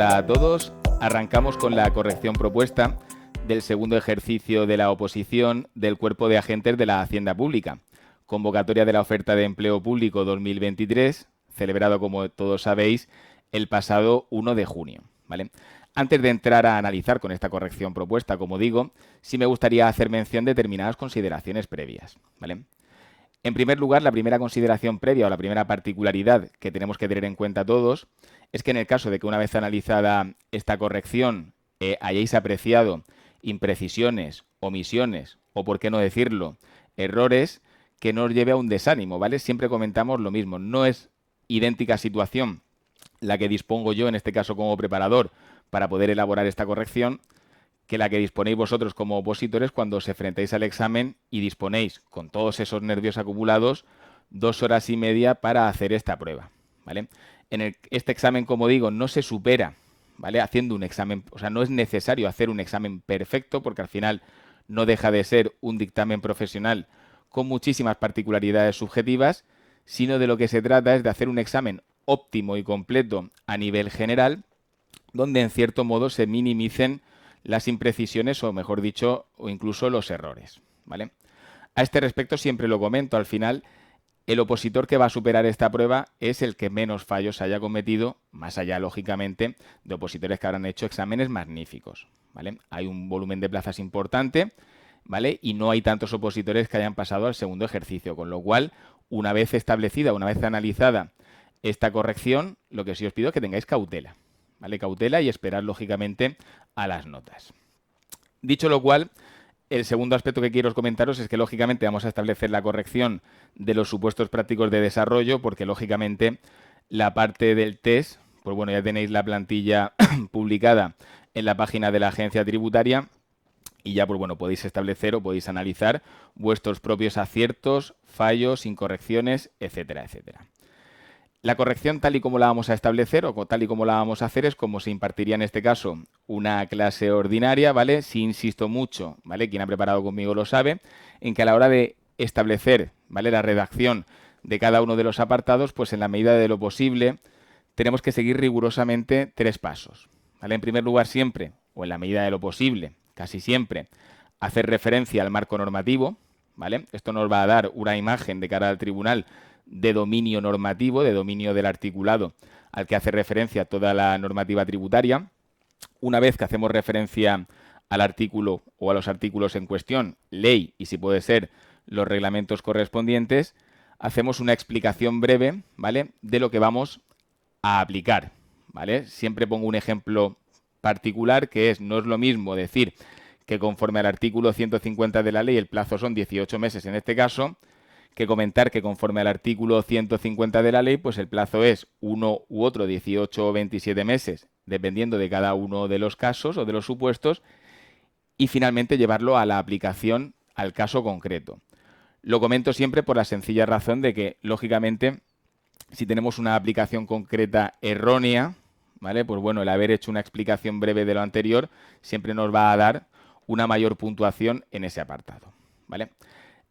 Hola a todos. Arrancamos con la corrección propuesta del segundo ejercicio de la oposición del Cuerpo de Agentes de la Hacienda Pública. Convocatoria de la oferta de empleo público 2023, celebrado, como todos sabéis, el pasado 1 de junio. ¿Vale? Antes de entrar a analizar con esta corrección propuesta, como digo, sí me gustaría hacer mención de determinadas consideraciones previas. ¿Vale? En primer lugar, la primera consideración previa o la primera particularidad que tenemos que tener en cuenta todos es que en el caso de que una vez analizada esta corrección hayáis apreciado imprecisiones, omisiones o, por qué no decirlo, errores, que no os lleve a un desánimo, ¿vale? Siempre comentamos lo mismo, no es idéntica situación la que dispongo yo, en este caso como preparador, para poder elaborar esta corrección, que la que disponéis vosotros como opositores cuando os enfrentáis al examen y disponéis, con todos esos nervios acumulados, 2 horas y media para hacer esta prueba, ¿vale? Este examen, como digo, no se supera, ¿vale?, haciendo un examen, o sea, no es necesario hacer un examen perfecto porque al final no deja de ser un dictamen profesional con muchísimas particularidades subjetivas, sino de lo que se trata es de hacer un examen óptimo y completo a nivel general, donde en cierto modo se minimicen las imprecisiones o, mejor dicho, o incluso los errores, ¿vale? A este respecto siempre lo comento, al final el opositor que va a superar esta prueba es el que menos fallos haya cometido, más allá, lógicamente, de opositores que habrán hecho exámenes magníficos, ¿vale? Hay un volumen de plazas importante, ¿vale? Y no hay tantos opositores que hayan pasado al segundo ejercicio, con lo cual, una vez establecida, una vez analizada esta corrección, lo que sí os pido es que tengáis cautela, ¿vale? Cautela y esperar, lógicamente, a las notas. Dicho lo cual, el segundo aspecto que quiero comentaros es que, lógicamente, vamos a establecer la corrección de los supuestos prácticos de desarrollo, porque, lógicamente, la parte del test, pues bueno, ya tenéis la plantilla publicada en la página de la agencia tributaria y ya, pues bueno, podéis establecer o podéis analizar vuestros propios aciertos, fallos, incorrecciones, etcétera, etcétera. La corrección, tal y como la vamos a establecer o tal y como la vamos a hacer, es como se impartiría en este caso una clase ordinaria, ¿vale? Sí insisto mucho, ¿vale? Quien ha preparado conmigo lo sabe, en que a la hora de establecer, ¿vale?, la redacción de cada uno de los apartados, pues en la medida de lo posible tenemos que seguir rigurosamente 3 pasos, ¿vale? En primer lugar, siempre, o en la medida de lo posible, casi siempre, hacer referencia al marco normativo, ¿vale? Esto nos va a dar una imagen de cara al tribunal de dominio normativo, de dominio del articulado al que hace referencia toda la normativa tributaria. Una vez que hacemos referencia al artículo o a los artículos en cuestión, ley y, si puede ser, los reglamentos correspondientes, hacemos una explicación breve, ¿vale?, de lo que vamos a aplicar, ¿vale? Siempre pongo un ejemplo particular que es, no es lo mismo decir que conforme al artículo 150 de la ley el plazo son 18 meses en este caso, que comentar que conforme al artículo 150 de la ley, pues el plazo es uno u otro, 18 o 27 meses, dependiendo de cada uno de los casos o de los supuestos, y finalmente llevarlo a la aplicación al caso concreto. Lo comento siempre por la sencilla razón de que, lógicamente, si tenemos una aplicación concreta errónea, ¿vale?, pues bueno, el haber hecho una explicación breve de lo anterior siempre nos va a dar una mayor puntuación en ese apartado, ¿vale?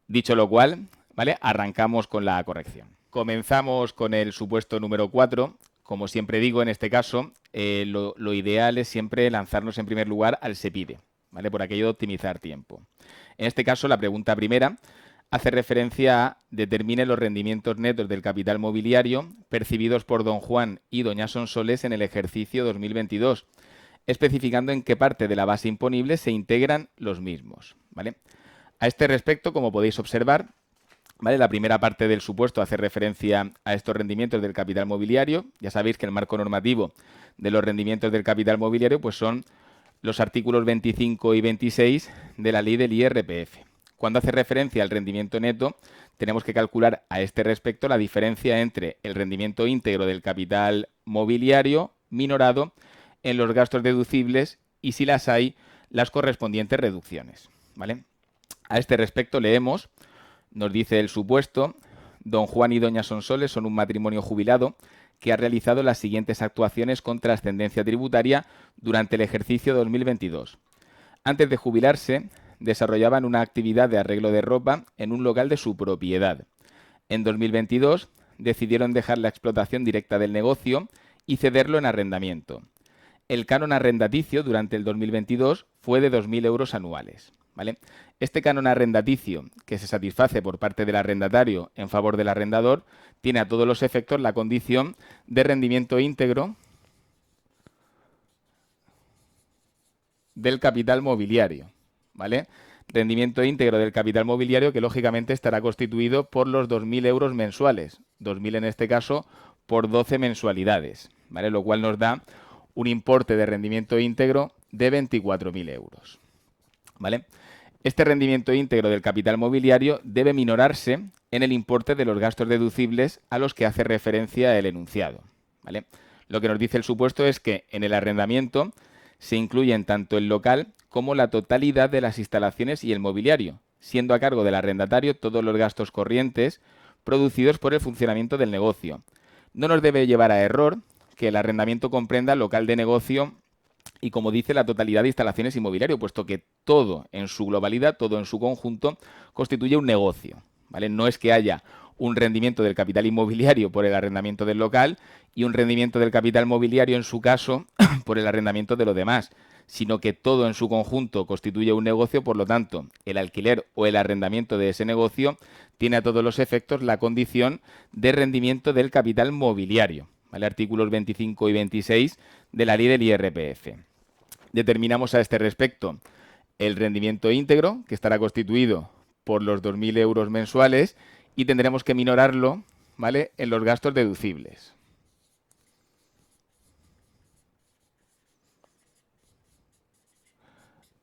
Dicho lo cual, ¿vale?, arrancamos con la corrección. Comenzamos con el supuesto número 4. Como siempre digo, en este caso, lo ideal es siempre lanzarnos en primer lugar al se pide, ¿vale?, por aquello de optimizar tiempo. En este caso, la pregunta primera hace referencia a determine los rendimientos netos del capital mobiliario percibidos por don Juan y doña Sonsoles en el ejercicio 2022, especificando en qué parte de la base imponible se integran los mismos, ¿vale? A este respecto, como podéis observar, ¿vale?, la primera parte del supuesto hace referencia a estos rendimientos del capital mobiliario. Ya sabéis que el marco normativo de los rendimientos del capital mobiliario pues son los artículos 25 y 26 de la ley del IRPF. Cuando hace referencia al rendimiento neto, tenemos que calcular a este respecto la diferencia entre el rendimiento íntegro del capital mobiliario minorado en los gastos deducibles y, si las hay, las correspondientes reducciones, ¿vale? A este respecto leemos, nos dice el supuesto, don Juan y doña Sonsoles son un matrimonio jubilado que ha realizado las siguientes actuaciones con trascendencia tributaria durante el ejercicio 2022. Antes de jubilarse, desarrollaban una actividad de arreglo de ropa en un local de su propiedad. En 2022 decidieron dejar la explotación directa del negocio y cederlo en arrendamiento. el canon arrendaticio durante el 2022 fue de 2.000 euros anuales, ¿vale? Este canon arrendaticio que se satisface por parte del arrendatario en favor del arrendador tiene a todos los efectos la condición de rendimiento íntegro del capital mobiliario, ¿vale? Rendimiento íntegro del capital mobiliario que lógicamente estará constituido por los 2.000 euros mensuales, 2.000 en este caso por 12 mensualidades, ¿vale? Lo cual nos da un importe de rendimiento íntegro de 24.000 euros, ¿vale? Este rendimiento íntegro del capital mobiliario debe minorarse en el importe de los gastos deducibles a los que hace referencia el enunciado, ¿vale? Lo que nos dice el supuesto es que en el arrendamiento se incluyen tanto el local como la totalidad de las instalaciones y el mobiliario, siendo a cargo del arrendatario todos los gastos corrientes producidos por el funcionamiento del negocio. No nos debe llevar a error que el arrendamiento comprenda local de negocio y, como dice, la totalidad de instalaciones y mobiliario, puesto que todo en su globalidad, todo en su conjunto, constituye un negocio, ¿vale? No es que haya un rendimiento del capital inmobiliario por el arrendamiento del local y un rendimiento del capital mobiliario, en su caso, por el arrendamiento de lo demás, sino que todo en su conjunto constituye un negocio, por lo tanto, el alquiler o el arrendamiento de ese negocio tiene a todos los efectos la condición de rendimiento del capital mobiliario, ¿vale? Artículos 25 y 26 de la ley del IRPF. Determinamos a este respecto el rendimiento íntegro, que estará constituido por los 2.000 euros mensuales, y tendremos que minorarlo, ¿vale?, en los gastos deducibles.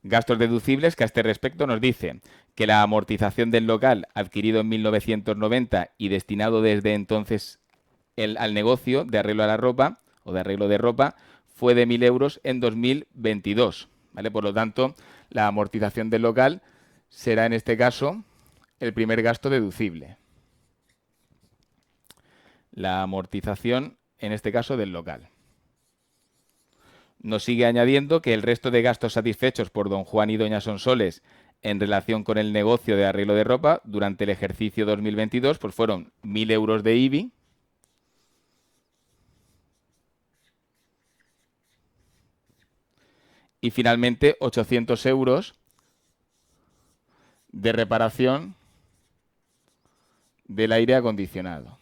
Gastos deducibles que a este respecto nos dice que la amortización del local adquirido en 1990 y destinado desde entonces al negocio de arreglo a la ropa o de arreglo de ropa fue de 1.000 euros en 2022, ¿vale? Por lo tanto, la amortización del local será en este caso el primer gasto deducible. La amortización, en este caso, del local. Nos sigue añadiendo que el resto de gastos satisfechos por don Juan y doña Sonsoles en relación con el negocio de arreglo de ropa durante el ejercicio 2022 pues fueron 1.000 euros de IBI, y finalmente 800 euros de reparación del aire acondicionado,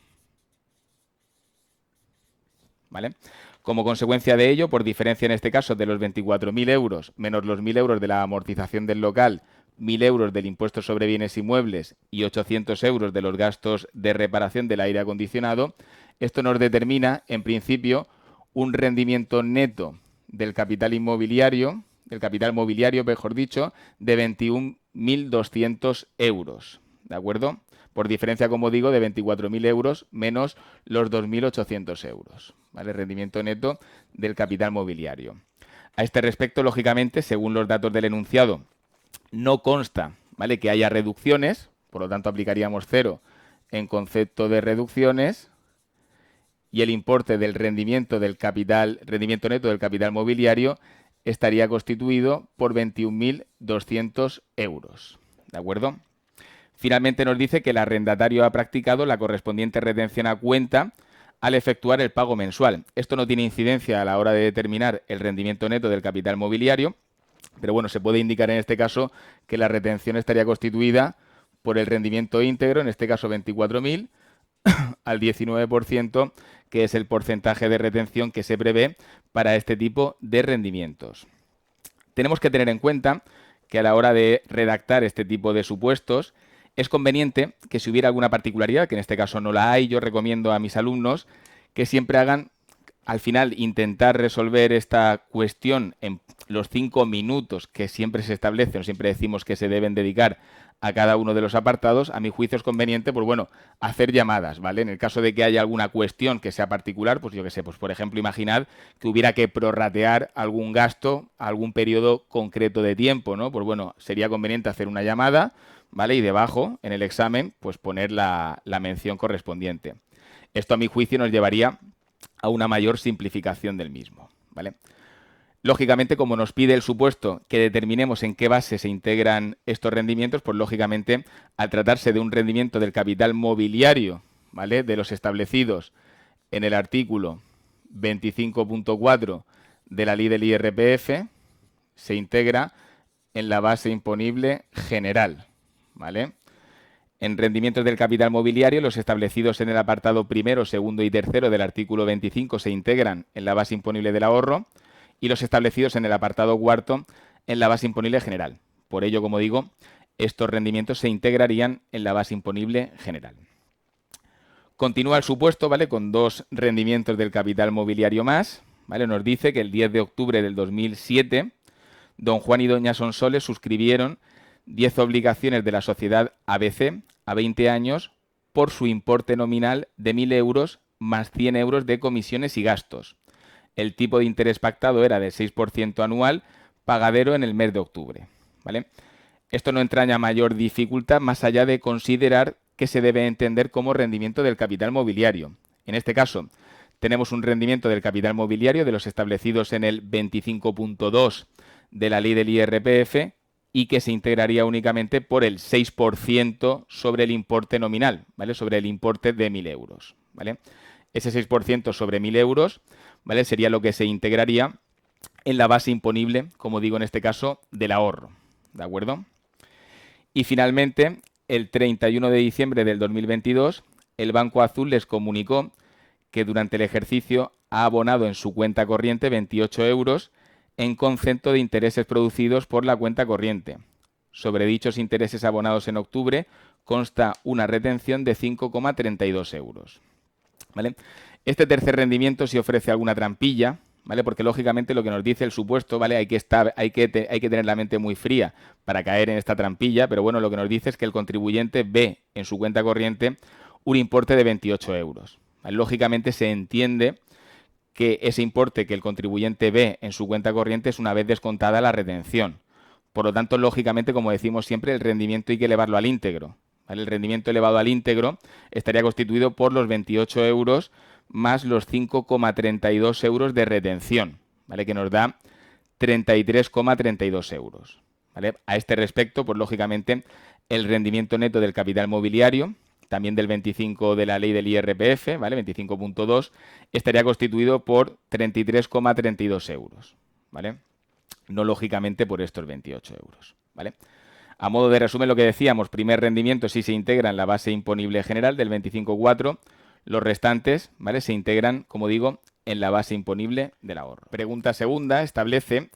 ¿vale? Como consecuencia de ello, por diferencia en este caso de los 24.000 euros menos los 1.000 euros de la amortización del local, 1.000 euros del impuesto sobre bienes inmuebles y 800 euros de los gastos de reparación del aire acondicionado, esto nos determina, en principio, un rendimiento neto del capital inmobiliario, del capital mobiliario, mejor dicho, de 21.200 euros, ¿de acuerdo? Por diferencia, como digo, de 24.000 euros menos los 2.800 euros, ¿vale? Rendimiento neto del capital mobiliario. A este respecto, lógicamente, según los datos del enunciado, no consta, ¿vale?, que haya reducciones, por lo tanto aplicaríamos 0 en concepto de reducciones, y el importe del rendimiento neto del capital mobiliario estaría constituido por 21.200 euros, ¿de acuerdo? Finalmente nos dice que el arrendatario ha practicado la correspondiente retención a cuenta al efectuar el pago mensual. Esto no tiene incidencia a la hora de determinar el rendimiento neto del capital mobiliario, pero bueno, se puede indicar en este caso que la retención estaría constituida por el rendimiento íntegro, en este caso 24.000, al 19%, que es el porcentaje de retención que se prevé para este tipo de rendimientos. Tenemos que tener en cuenta que a la hora de redactar este tipo de supuestos es conveniente que, si hubiera alguna particularidad, que en este caso no la hay, yo recomiendo a mis alumnos que siempre hagan, al final, intentar resolver esta cuestión en los 5 minutos que siempre se establecen, o siempre decimos que se deben dedicar a cada uno de los apartados. A mi juicio es conveniente, pues bueno, hacer llamadas, ¿vale? En el caso de que haya alguna cuestión que sea particular, pues yo qué sé, pues por ejemplo, imaginad que hubiera que prorratear algún gasto a algún periodo concreto de tiempo, ¿no? Pues bueno, sería conveniente hacer una llamada, ¿vale? Y debajo, en el examen, pues poner la mención correspondiente. Esto, a mi juicio, nos llevaría a una mayor simplificación del mismo, ¿vale? Lógicamente, como nos pide el supuesto que determinemos en qué base se integran estos rendimientos, pues lógicamente, al tratarse de un rendimiento del capital mobiliario, ¿vale?, de los establecidos en el artículo 25.4 de la ley del IRPF se integra en la base imponible general, ¿vale? En rendimientos del capital mobiliario, los establecidos en el apartado primero, segundo y tercero del artículo 25 se integran en la base imponible del ahorro y los establecidos en el apartado cuarto en la base imponible general. Por ello, como digo, estos rendimientos se integrarían en la base imponible general. Continúa el supuesto, ¿vale? Con dos rendimientos del capital mobiliario más, ¿vale? Nos dice que el 10 de octubre del 2007, don Juan y doña Sonsoles suscribieron 10 obligaciones de la sociedad ABC a 20 años por su importe nominal de 1.000 euros más 100 euros de comisiones y gastos. El tipo de interés pactado era del 6% anual, pagadero en el mes de octubre, ¿vale? Esto no entraña mayor dificultad más allá de considerar que se debe entender como rendimiento del capital mobiliario. En este caso, tenemos un rendimiento del capital mobiliario de los establecidos en el 25.2 de la ley del IRPF y que se integraría únicamente por el 6% sobre el importe nominal, ¿vale? Sobre el importe de 1.000 euros, ¿vale? Ese 6% sobre 1.000 euros, ¿vale? Sería lo que se integraría en la base imponible, como digo en este caso, del ahorro, ¿de acuerdo? Y finalmente, el 31 de diciembre del 2022, el Banco Azul les comunicó que durante el ejercicio ha abonado en su cuenta corriente 28 euros en concepto de intereses producidos por la cuenta corriente. Sobre dichos intereses abonados en octubre consta una retención de 5,32 euros. ¿Vale? Este tercer rendimiento sí ofrece alguna trampilla, ¿vale? Porque lógicamente lo que nos dice el supuesto, ¿vale? Hay que tener la mente muy fría para caer en esta trampilla, pero bueno, lo que nos dice es que el contribuyente ve en su cuenta corriente un importe de 28 euros. ¿Vale? Lógicamente se entiende que ese importe que el contribuyente ve en su cuenta corriente es una vez descontada la retención. Por lo tanto, lógicamente, como decimos siempre, el rendimiento hay que elevarlo al íntegro, ¿vale? El rendimiento elevado al íntegro estaría constituido por los 28 euros más los 5,32 euros de retención, ¿vale? Que nos da 33,32 euros, ¿vale? A este respecto, pues lógicamente, el rendimiento neto del capital mobiliario, también del 25 de la ley del IRPF, ¿vale? 25.2, estaría constituido por 33,32 euros, ¿vale? No lógicamente por estos 28 euros, ¿vale? A modo de resumen, lo que decíamos, primer rendimiento sí se integra en la base imponible general del 25,4, los restantes, ¿vale? Se integran, como digo, en la base imponible del ahorro. Pregunta segunda, establece,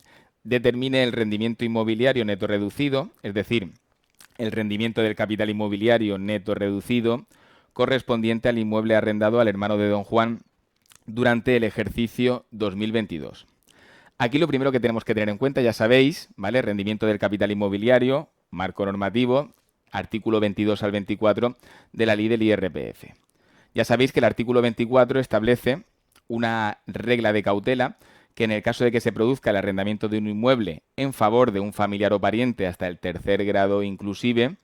determine el rendimiento inmobiliario neto reducido, es decir, el rendimiento del capital inmobiliario neto reducido correspondiente al inmueble arrendado al hermano de don Juan durante el ejercicio 2022. Aquí lo primero que tenemos que tener en cuenta, ya sabéis, ¿vale? Rendimiento del capital inmobiliario, marco normativo, artículo 22 al 24 de la ley del IRPF. Ya sabéis que el artículo 24 establece una regla de cautela que en el caso de que se produzca el arrendamiento de un inmueble en favor de un familiar o pariente hasta el tercer grado inclusive,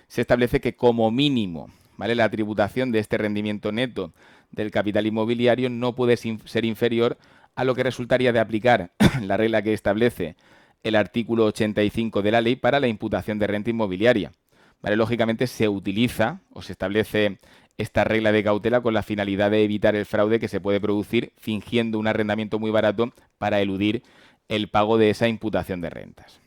se establece que como mínimo, ¿vale? La tributación de este rendimiento neto del capital inmobiliario no puede ser inferior a lo que resultaría de aplicar la regla que establece el artículo 85 de la ley para la imputación de renta inmobiliaria, ¿vale? Lógicamente se utiliza o se establece esta regla de cautela con la finalidad de evitar el fraude que se puede producir fingiendo un arrendamiento muy barato para eludir el pago de esa imputación de rentas.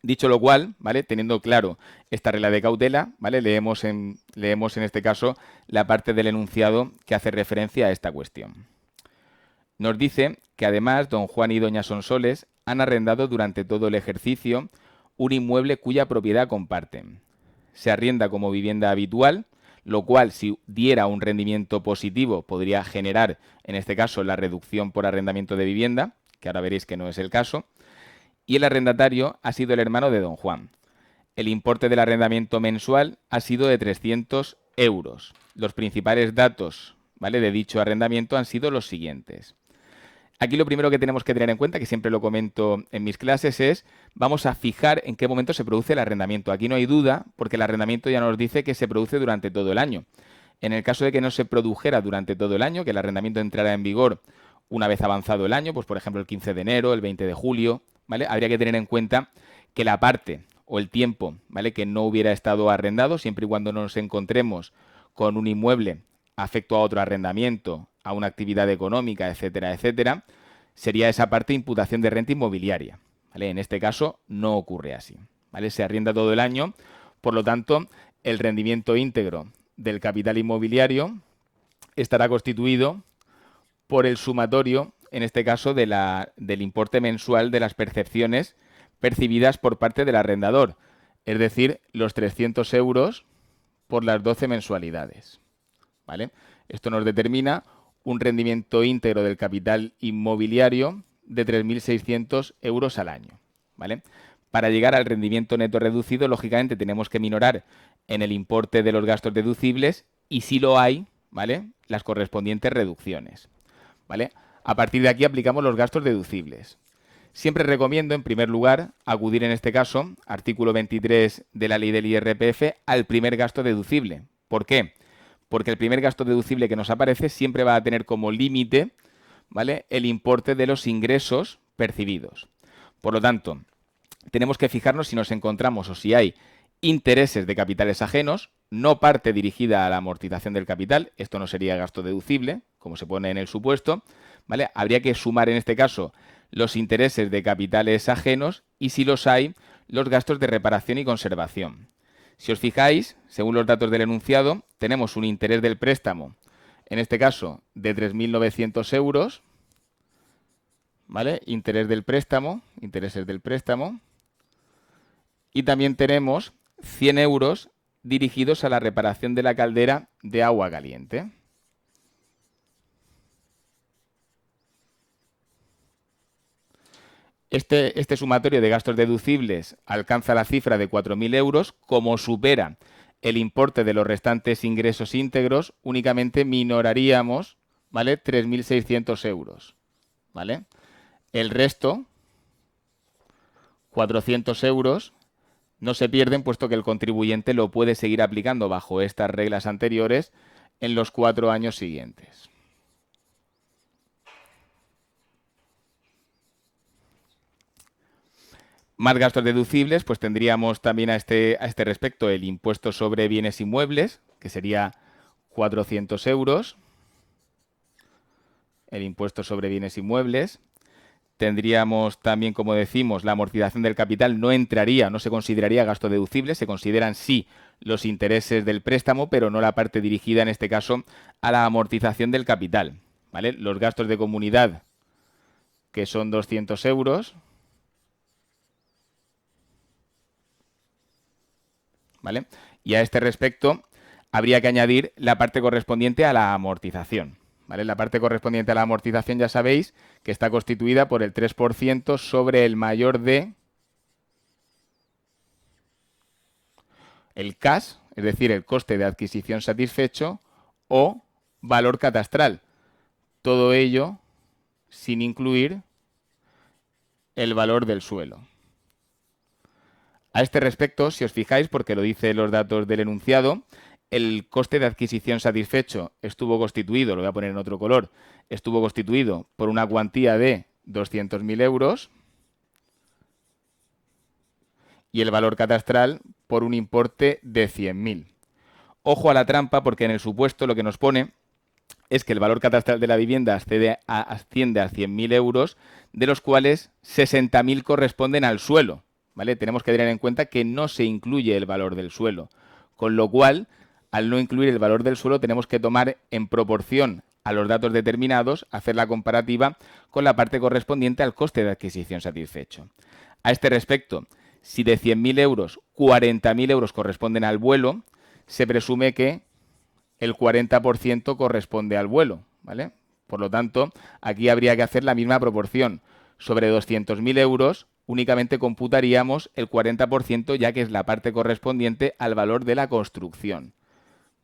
Dicho lo cual, ¿vale? Teniendo claro esta regla de cautela, ¿vale? Leemos en este caso la parte del enunciado que hace referencia a esta cuestión. Nos dice que además don Juan y doña Sonsoles han arrendado durante todo el ejercicio un inmueble cuya propiedad comparten. Se arrienda como vivienda habitual, lo cual si diera un rendimiento positivo podría generar, en este caso, la reducción por arrendamiento de vivienda, que ahora veréis que no es el caso, y el arrendatario ha sido el hermano de don Juan. El importe del arrendamiento mensual ha sido de 300 euros. Los principales datos, ¿vale?, de dicho arrendamiento han sido los siguientes. Aquí lo primero que tenemos que tener en cuenta, que siempre lo comento en mis clases, es vamos a fijar en qué momento se produce el arrendamiento. Aquí no hay duda, porque el arrendamiento ya nos dice que se produce durante todo el año. En el caso de que no se produjera durante todo el año, que el arrendamiento entrara en vigor una vez avanzado el año, pues por ejemplo el 15 de enero, el 20 de julio, ¿vale? Habría que tener en cuenta que la parte o el tiempo, ¿vale?, que no hubiera estado arrendado, siempre y cuando nos encontremos con un inmueble afecto a otro arrendamiento, a una actividad económica, etcétera, etcétera, sería esa parte de imputación de renta inmobiliaria, ¿vale? En este caso no ocurre así, ¿vale? Se arrienda todo el año, por lo tanto, el rendimiento íntegro del capital inmobiliario estará constituido por el sumatorio, en este caso, del importe mensual de las percepciones percibidas por parte del arrendador, es decir, los 300 euros por las 12 mensualidades, ¿vale? Esto nos determina un rendimiento íntegro del capital inmobiliario de 3.600 euros al año, ¿vale? Para llegar al rendimiento neto reducido, lógicamente tenemos que minorar en el importe de los gastos deducibles y si lo hay, ¿vale?, las correspondientes reducciones, ¿vale? A partir de aquí aplicamos los gastos deducibles. Siempre recomiendo, en primer lugar, acudir en este caso, artículo 23 de la ley del IRPF, al primer gasto deducible. ¿Por qué? Porque el primer gasto deducible que nos aparece siempre va a tener como límite, ¿vale?, el importe de los ingresos percibidos. Por lo tanto, tenemos que fijarnos si nos encontramos o si hay intereses de capitales ajenos, no parte dirigida a la amortización del capital, esto no sería gasto deducible, como se pone en el supuesto, ¿vale? Habría que sumar en este caso los intereses de capitales ajenos y, si los hay, los gastos de reparación y conservación. Si os fijáis, según los datos del enunciado, tenemos un interés del préstamo, en este caso de 3.900 euros, ¿vale? Intereses del préstamo, y también tenemos 100 euros dirigidos a la reparación de la caldera de agua caliente. Este sumatorio de gastos deducibles alcanza la cifra de 4.000 euros. Como supera el importe de los restantes ingresos íntegros, únicamente minoraríamos, ¿vale?, 3.600 euros, ¿vale? El resto, 400 euros, no se pierden, puesto que el contribuyente lo puede seguir aplicando bajo estas reglas anteriores en los 4 años siguientes. Más gastos deducibles, pues tendríamos también a este respecto el impuesto sobre bienes inmuebles, que sería 400 euros. El impuesto sobre bienes inmuebles. Tendríamos también, como decimos, la amortización del capital no entraría, no se consideraría gasto deducible, se consideran sí los intereses del préstamo, pero no la parte dirigida, en este caso, a la amortización del capital, ¿vale? Los gastos de comunidad, que son 200 euros, ¿vale? Y a este respecto habría que añadir la parte correspondiente a la amortización, ¿vale? La parte correspondiente a la amortización ya sabéis que está constituida por el 3% sobre el mayor de el CAS, es decir, el coste de adquisición satisfecho, o valor catastral. Todo ello sin incluir el valor del suelo. A este respecto, si os fijáis, porque lo dicen los datos del enunciado, el coste de adquisición satisfecho estuvo constituido, lo voy a poner en otro color, estuvo constituido por una cuantía de 200.000 euros y el valor catastral por un importe de 100.000. Ojo a la trampa, porque en el supuesto lo que nos pone es que el valor catastral de la vivienda asciende a 100.000 euros, de los cuales 60.000 corresponden al suelo, ¿vale? Tenemos que tener en cuenta que no se incluye el valor del suelo, con lo cual, al no incluir el valor del suelo, tenemos que tomar en proporción a los datos determinados, hacer la comparativa con la parte correspondiente al coste de adquisición satisfecho. A este respecto, si de 100.000 euros, 40.000 euros corresponden al vuelo, se presume que el 40% corresponde al vuelo, ¿vale? Por lo tanto, aquí habría que hacer la misma proporción. Sobre 200.000 euros, únicamente computaríamos el 40%, ya que es la parte correspondiente al valor de la construcción,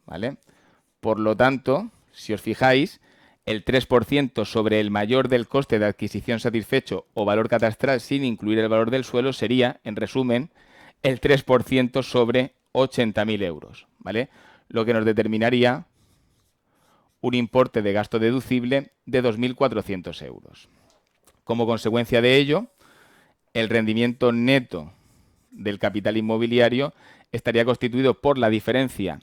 ¿vale? Por lo tanto, si os fijáis, el 3% sobre el mayor del coste de adquisición satisfecho o valor catastral sin incluir el valor del suelo sería, en resumen, el 3% sobre 80.000 euros, ¿vale? Lo que nos determinaría un importe de gasto deducible de 2.400 euros. Como consecuencia de ello, el rendimiento neto del capital inmobiliario estaría constituido por la diferencia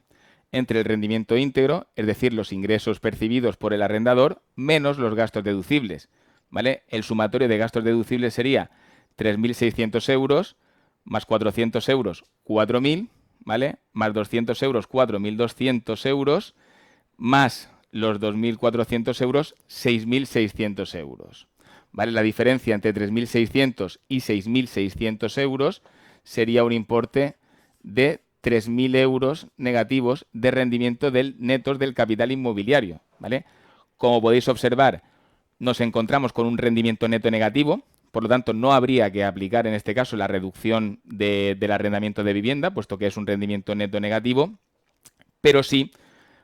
entre el rendimiento íntegro, es decir, los ingresos percibidos por el arrendador, menos los gastos deducibles, ¿vale? El sumatorio de gastos deducibles sería 3.600 euros, más 400 euros, 4.000, ¿vale? Más 200 euros, 4.200 euros, más los 2.400 euros, 6.600 euros. ¿Vale? La diferencia entre 3.600 y 6.600 euros sería un importe de 3.000 euros negativos de rendimiento del netos del capital inmobiliario. ¿Vale? Como podéis observar, nos encontramos con un rendimiento neto negativo, por lo tanto no habría que aplicar en este caso la reducción del arrendamiento de vivienda, puesto que es un rendimiento neto negativo, pero sí,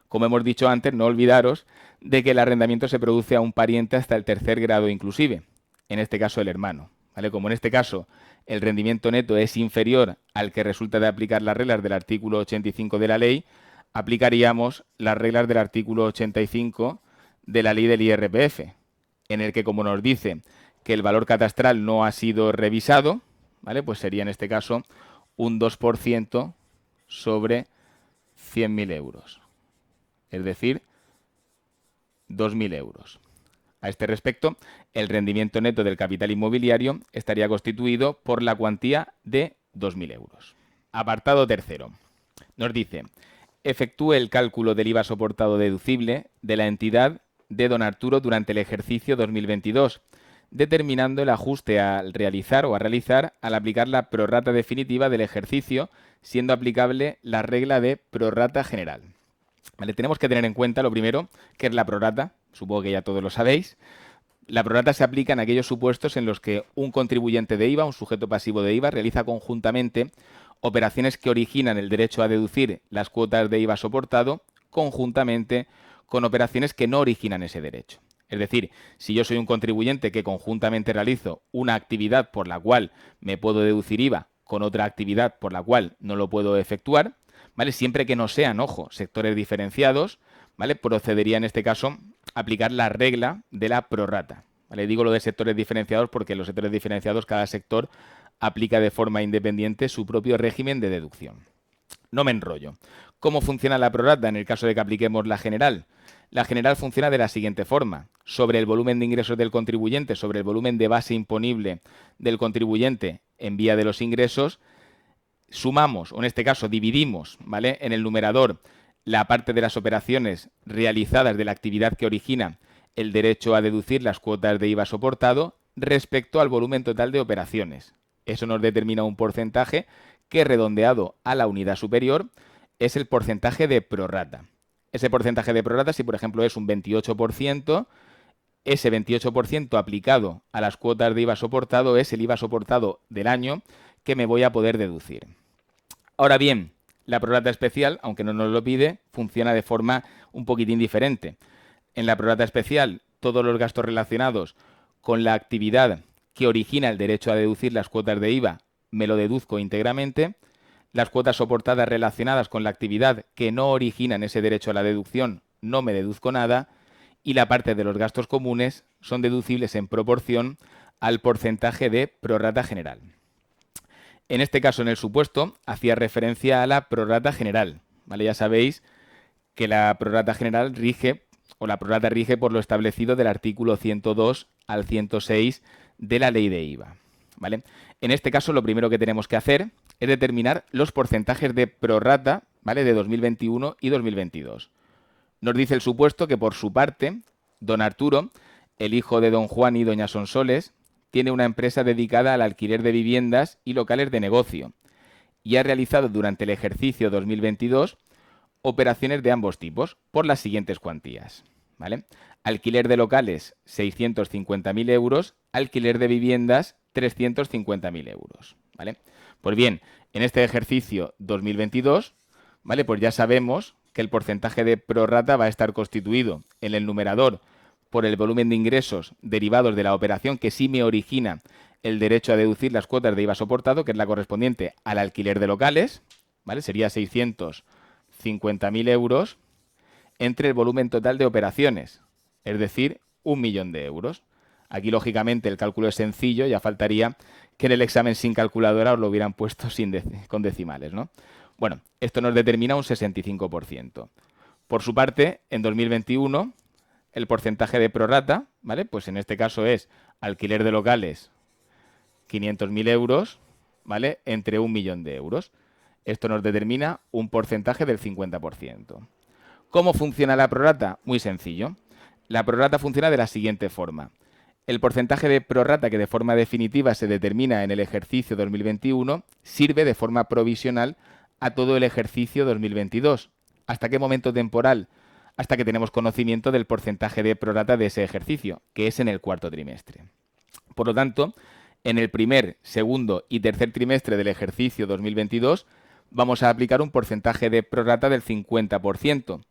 como hemos dicho antes, no olvidaros de que el arrendamiento se produce a un pariente hasta el tercer grado inclusive, en este caso el hermano. ¿Vale? Como en este caso el rendimiento neto es inferior al que resulta de aplicar las reglas del artículo 85 de la ley, aplicaríamos las reglas del artículo 85 de la ley del IRPF, en el que, como nos dice que el valor catastral no ha sido revisado, ¿vale? Pues sería en este caso un 2% sobre 100.000 euros. Es decir, 2.000 euros. A este respecto, el rendimiento neto del capital inmobiliario estaría constituido por la cuantía de 2.000 euros. Apartado tercero. Nos dice, efectúe el cálculo del IVA soportado deducible de la entidad de don Arturo durante el ejercicio 2022, determinando el ajuste al realizar o a realizar al aplicar la prorrata definitiva del ejercicio, siendo aplicable la regla de prorrata general. ¿Vale? Tenemos que tener en cuenta, lo primero, que es la prorrata. Supongo que ya todos lo sabéis. La prorrata se aplica en aquellos supuestos en los que un contribuyente de IVA, un sujeto pasivo de IVA, realiza conjuntamente operaciones que originan el derecho a deducir las cuotas de IVA soportado conjuntamente con operaciones que no originan ese derecho. Es decir, si yo soy un contribuyente que conjuntamente realizo una actividad por la cual me puedo deducir IVA con otra actividad por la cual no lo puedo efectuar, ¿vale? Siempre que no sean, ojo, sectores diferenciados, ¿vale? Procedería en este caso a aplicar la regla de la prorrata. ¿Vale? Digo lo de sectores diferenciados porque en los sectores diferenciados cada sector aplica de forma independiente su propio régimen de deducción. No me enrollo. ¿Cómo funciona la prorrata en el caso de que apliquemos la general? La general funciona de la siguiente forma. Sobre el volumen de ingresos del contribuyente, sobre el volumen de base imponible del contribuyente en vía de los ingresos, sumamos, o en este caso dividimos, ¿vale? En el numerador la parte de las operaciones realizadas de la actividad que origina el derecho a deducir las cuotas de IVA soportado respecto al volumen total de operaciones. Eso nos determina un porcentaje que, redondeado a la unidad superior, es el porcentaje de prorrata. Ese porcentaje de prorrata, si por ejemplo es un 28%, ese 28% aplicado a las cuotas de IVA soportado es el IVA soportado del año que me voy a poder deducir. Ahora bien, la prorrata especial, aunque no nos lo pide, funciona de forma un poquitín diferente. En la prorrata especial, todos los gastos relacionados con la actividad que origina el derecho a deducir las cuotas de IVA me lo deduzco íntegramente. Las cuotas soportadas relacionadas con la actividad que no originan ese derecho a la deducción no me deduzco nada. Y la parte de los gastos comunes son deducibles en proporción al porcentaje de prorrata general. En este caso, en el supuesto, hacía referencia a la prorrata general. ¿Vale? Ya sabéis que la prorrata general rige, o la prorrata rige por lo establecido del artículo 102 al 106 de la ley de IVA. ¿Vale? En este caso, lo primero que tenemos que hacer es determinar los porcentajes de prorrata, ¿vale? De 2021 y 2022. Nos dice el supuesto que, por su parte, don Arturo, el hijo de don Juan y doña Sonsoles, tiene una empresa dedicada al alquiler de viviendas y locales de negocio y ha realizado durante el ejercicio 2022 operaciones de ambos tipos por las siguientes cuantías. ¿Vale? Alquiler de locales 650.000 euros, alquiler de viviendas 350.000 euros. ¿Vale? Pues bien, en este ejercicio 2022, ¿vale? Pues ya sabemos que el porcentaje de prorrata va a estar constituido en el numerador por el volumen de ingresos derivados de la operación que sí me origina el derecho a deducir las cuotas de IVA soportado, que es la correspondiente al alquiler de locales, ¿vale? Sería 650.000 euros entre el volumen total de operaciones, es decir, 1.000.000 de euros. Aquí, lógicamente, el cálculo es sencillo, ya faltaría que en el examen sin calculadora os lo hubieran puesto con decimales, ¿no? Bueno, esto nos determina un 65%. Por su parte, en 2021 el porcentaje de prorrata, ¿vale? Pues en este caso es alquiler de locales 500.000 euros, ¿vale? Entre 1 millón de euros. Esto nos determina un porcentaje del 50%. ¿Cómo funciona la prorrata? Muy sencillo. La prorrata funciona de la siguiente forma. El porcentaje de prorrata que de forma definitiva se determina en el ejercicio 2021 sirve de forma provisional a todo el ejercicio 2022. ¿Hasta qué momento temporal? Hasta que tenemos conocimiento del porcentaje de prorrata de ese ejercicio, que es en el cuarto trimestre. Por lo tanto, en el primer, segundo y tercer trimestre del ejercicio 2022 vamos a aplicar un porcentaje de prorrata del 50%.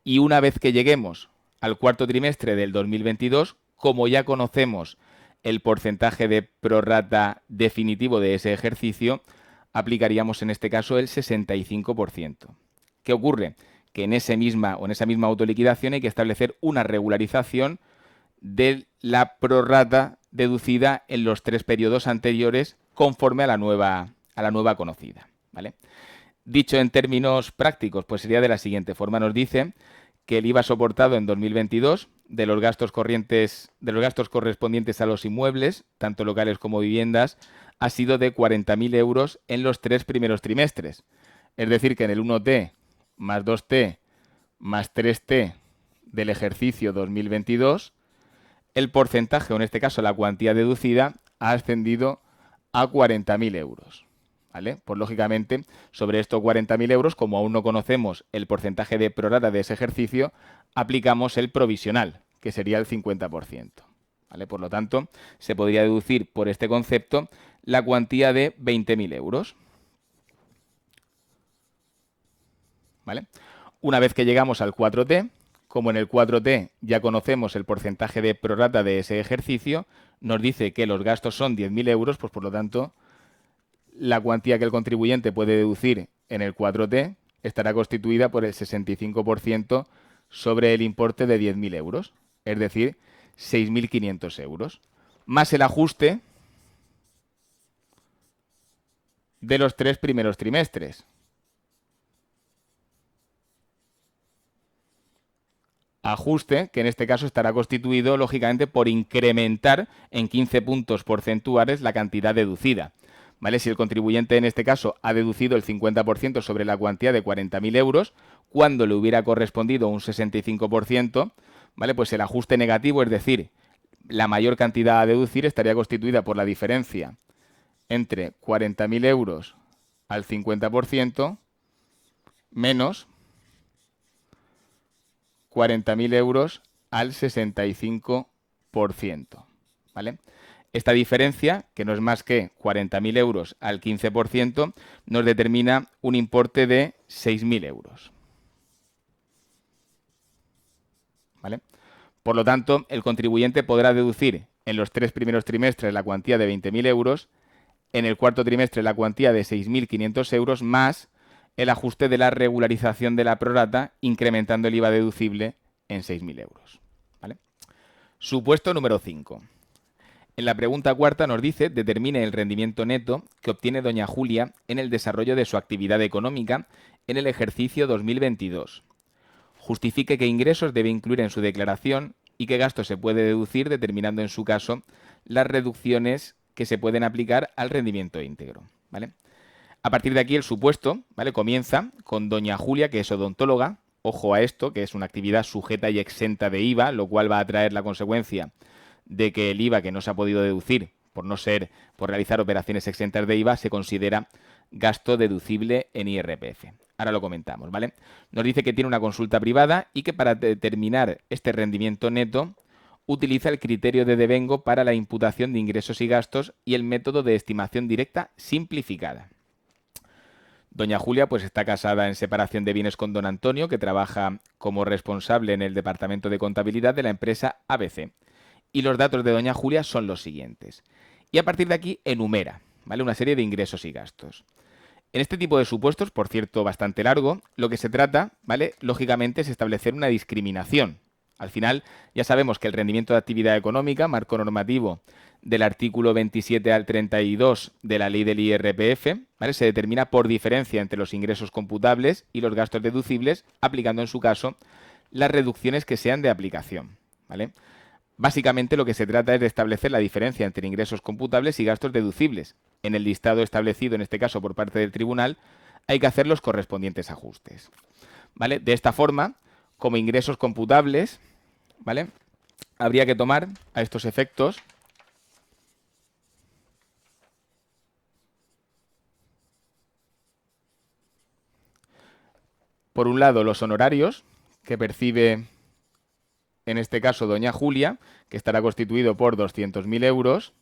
Y una vez que lleguemos al cuarto trimestre del 2022, como ya conocemos el porcentaje de prorrata definitivo de ese ejercicio, aplicaríamos en este caso el 65%. ¿Qué ocurre? Que en esa misma autoliquidación hay que establecer una regularización de la prorrata deducida en los 3 periodos anteriores conforme a la nueva conocida, ¿vale? Dicho en términos prácticos, pues sería de la siguiente forma. Nos dice que el IVA soportado en 2022 de los gastos correspondientes a los inmuebles, tanto locales como viviendas, ha sido de 40.000 euros en los 3 primeros trimestres. Es decir, que en el 1T más 2T más 3T del ejercicio 2022, el porcentaje, o en este caso la cuantía deducida, ha ascendido a 40.000 euros. ¿Vale? Pues lógicamente, sobre estos 40.000 euros, como aún no conocemos el porcentaje de prorrata de ese ejercicio, aplicamos el provisional, que sería el 50%. ¿Vale? Por lo tanto, se podría deducir por este concepto la cuantía de 20.000 euros. ¿Vale? Una vez que llegamos al 4T, como en el 4T ya conocemos el porcentaje de prorrata de ese ejercicio, nos dice que los gastos son 10.000 euros, pues por lo tanto, la cuantía que el contribuyente puede deducir en el 4T estará constituida por el 65% sobre el importe de 10.000 euros, es decir, 6.500 euros, más el ajuste de los 3 primeros trimestres. Ajuste que en este caso estará constituido, lógicamente, por incrementar en 15 puntos porcentuales la cantidad deducida. ¿Vale? Si el contribuyente en este caso ha deducido el 50% sobre la cuantía de 40.000 euros, cuando le hubiera correspondido un 65%, ¿vale? Pues el ajuste negativo, es decir, la mayor cantidad a deducir, estaría constituida por la diferencia entre 40.000 euros al 50% menos 40.000 euros al 65%. ¿Vale? Esta diferencia, que no es más que 40.000 euros al 15%, nos determina un importe de 6.000 euros. ¿Vale? Por lo tanto, el contribuyente podrá deducir en los 3 primeros trimestres la cuantía de 20.000 euros, en el cuarto trimestre la cuantía de 6.500 euros, más el ajuste de la regularización de la prorrata, incrementando el IVA deducible en 6.000 euros. ¿Vale? Supuesto número 5. En la pregunta cuarta nos dice: determine el rendimiento neto que obtiene doña Julia en el desarrollo de su actividad económica en el ejercicio 2022. Justifique qué ingresos debe incluir en su declaración y qué gastos se puede deducir, determinando en su caso las reducciones que se pueden aplicar al rendimiento íntegro. ¿Vale? A partir de aquí el supuesto, ¿vale?, comienza con doña Julia, que es odontóloga. Ojo a esto, que es una actividad sujeta y exenta de IVA, lo cual va a traer la consecuencia de que el IVA que no se ha podido deducir por realizar operaciones exentas de IVA se considera gasto deducible en IRPF. Ahora lo comentamos, ¿vale? Nos dice que tiene una consulta privada y que para determinar este rendimiento neto utiliza el criterio de devengo para la imputación de ingresos y gastos y el método de estimación directa simplificada. Doña Julia pues está casada en separación de bienes con don Antonio, que trabaja como responsable en el departamento de contabilidad de la empresa ABC. Y los datos de doña Julia son los siguientes. Y a partir de aquí enumera, ¿vale?, una serie de ingresos y gastos. En este tipo de supuestos, por cierto bastante largo, lo que se trata, ¿vale?, lógicamente es establecer una discriminación. Al final ya sabemos que el rendimiento de actividad económica, marco normativo del artículo 27 al 32 de la ley del IRPF, ¿vale?, se determina por diferencia entre los ingresos computables y los gastos deducibles, aplicando en su caso las reducciones que sean de aplicación, ¿vale? Básicamente lo que se trata es de establecer la diferencia entre ingresos computables y gastos deducibles. En el listado establecido, en este caso por parte del tribunal, hay que hacer los correspondientes ajustes, ¿vale? De esta forma, como ingresos computables, ¿vale?, habría que tomar a estos efectos por un lado los honorarios que percibe en este caso doña Julia, que estará constituido por 200.000 euros,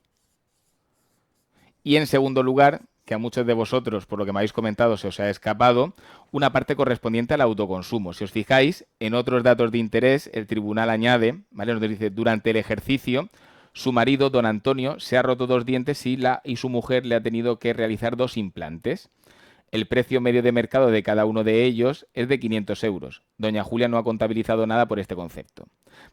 y en segundo lugar, que a muchos de vosotros, por lo que me habéis comentado, se os ha escapado, una parte correspondiente al autoconsumo. Si os fijáis, en otros datos de interés, el tribunal añade, ¿vale?, nos dice, durante el ejercicio, su marido, don Antonio, se ha roto 2 dientes y su mujer le ha tenido que realizar 2 implantes. El precio medio de mercado de cada uno de ellos es de 500 euros. Doña Julia no ha contabilizado nada por este concepto,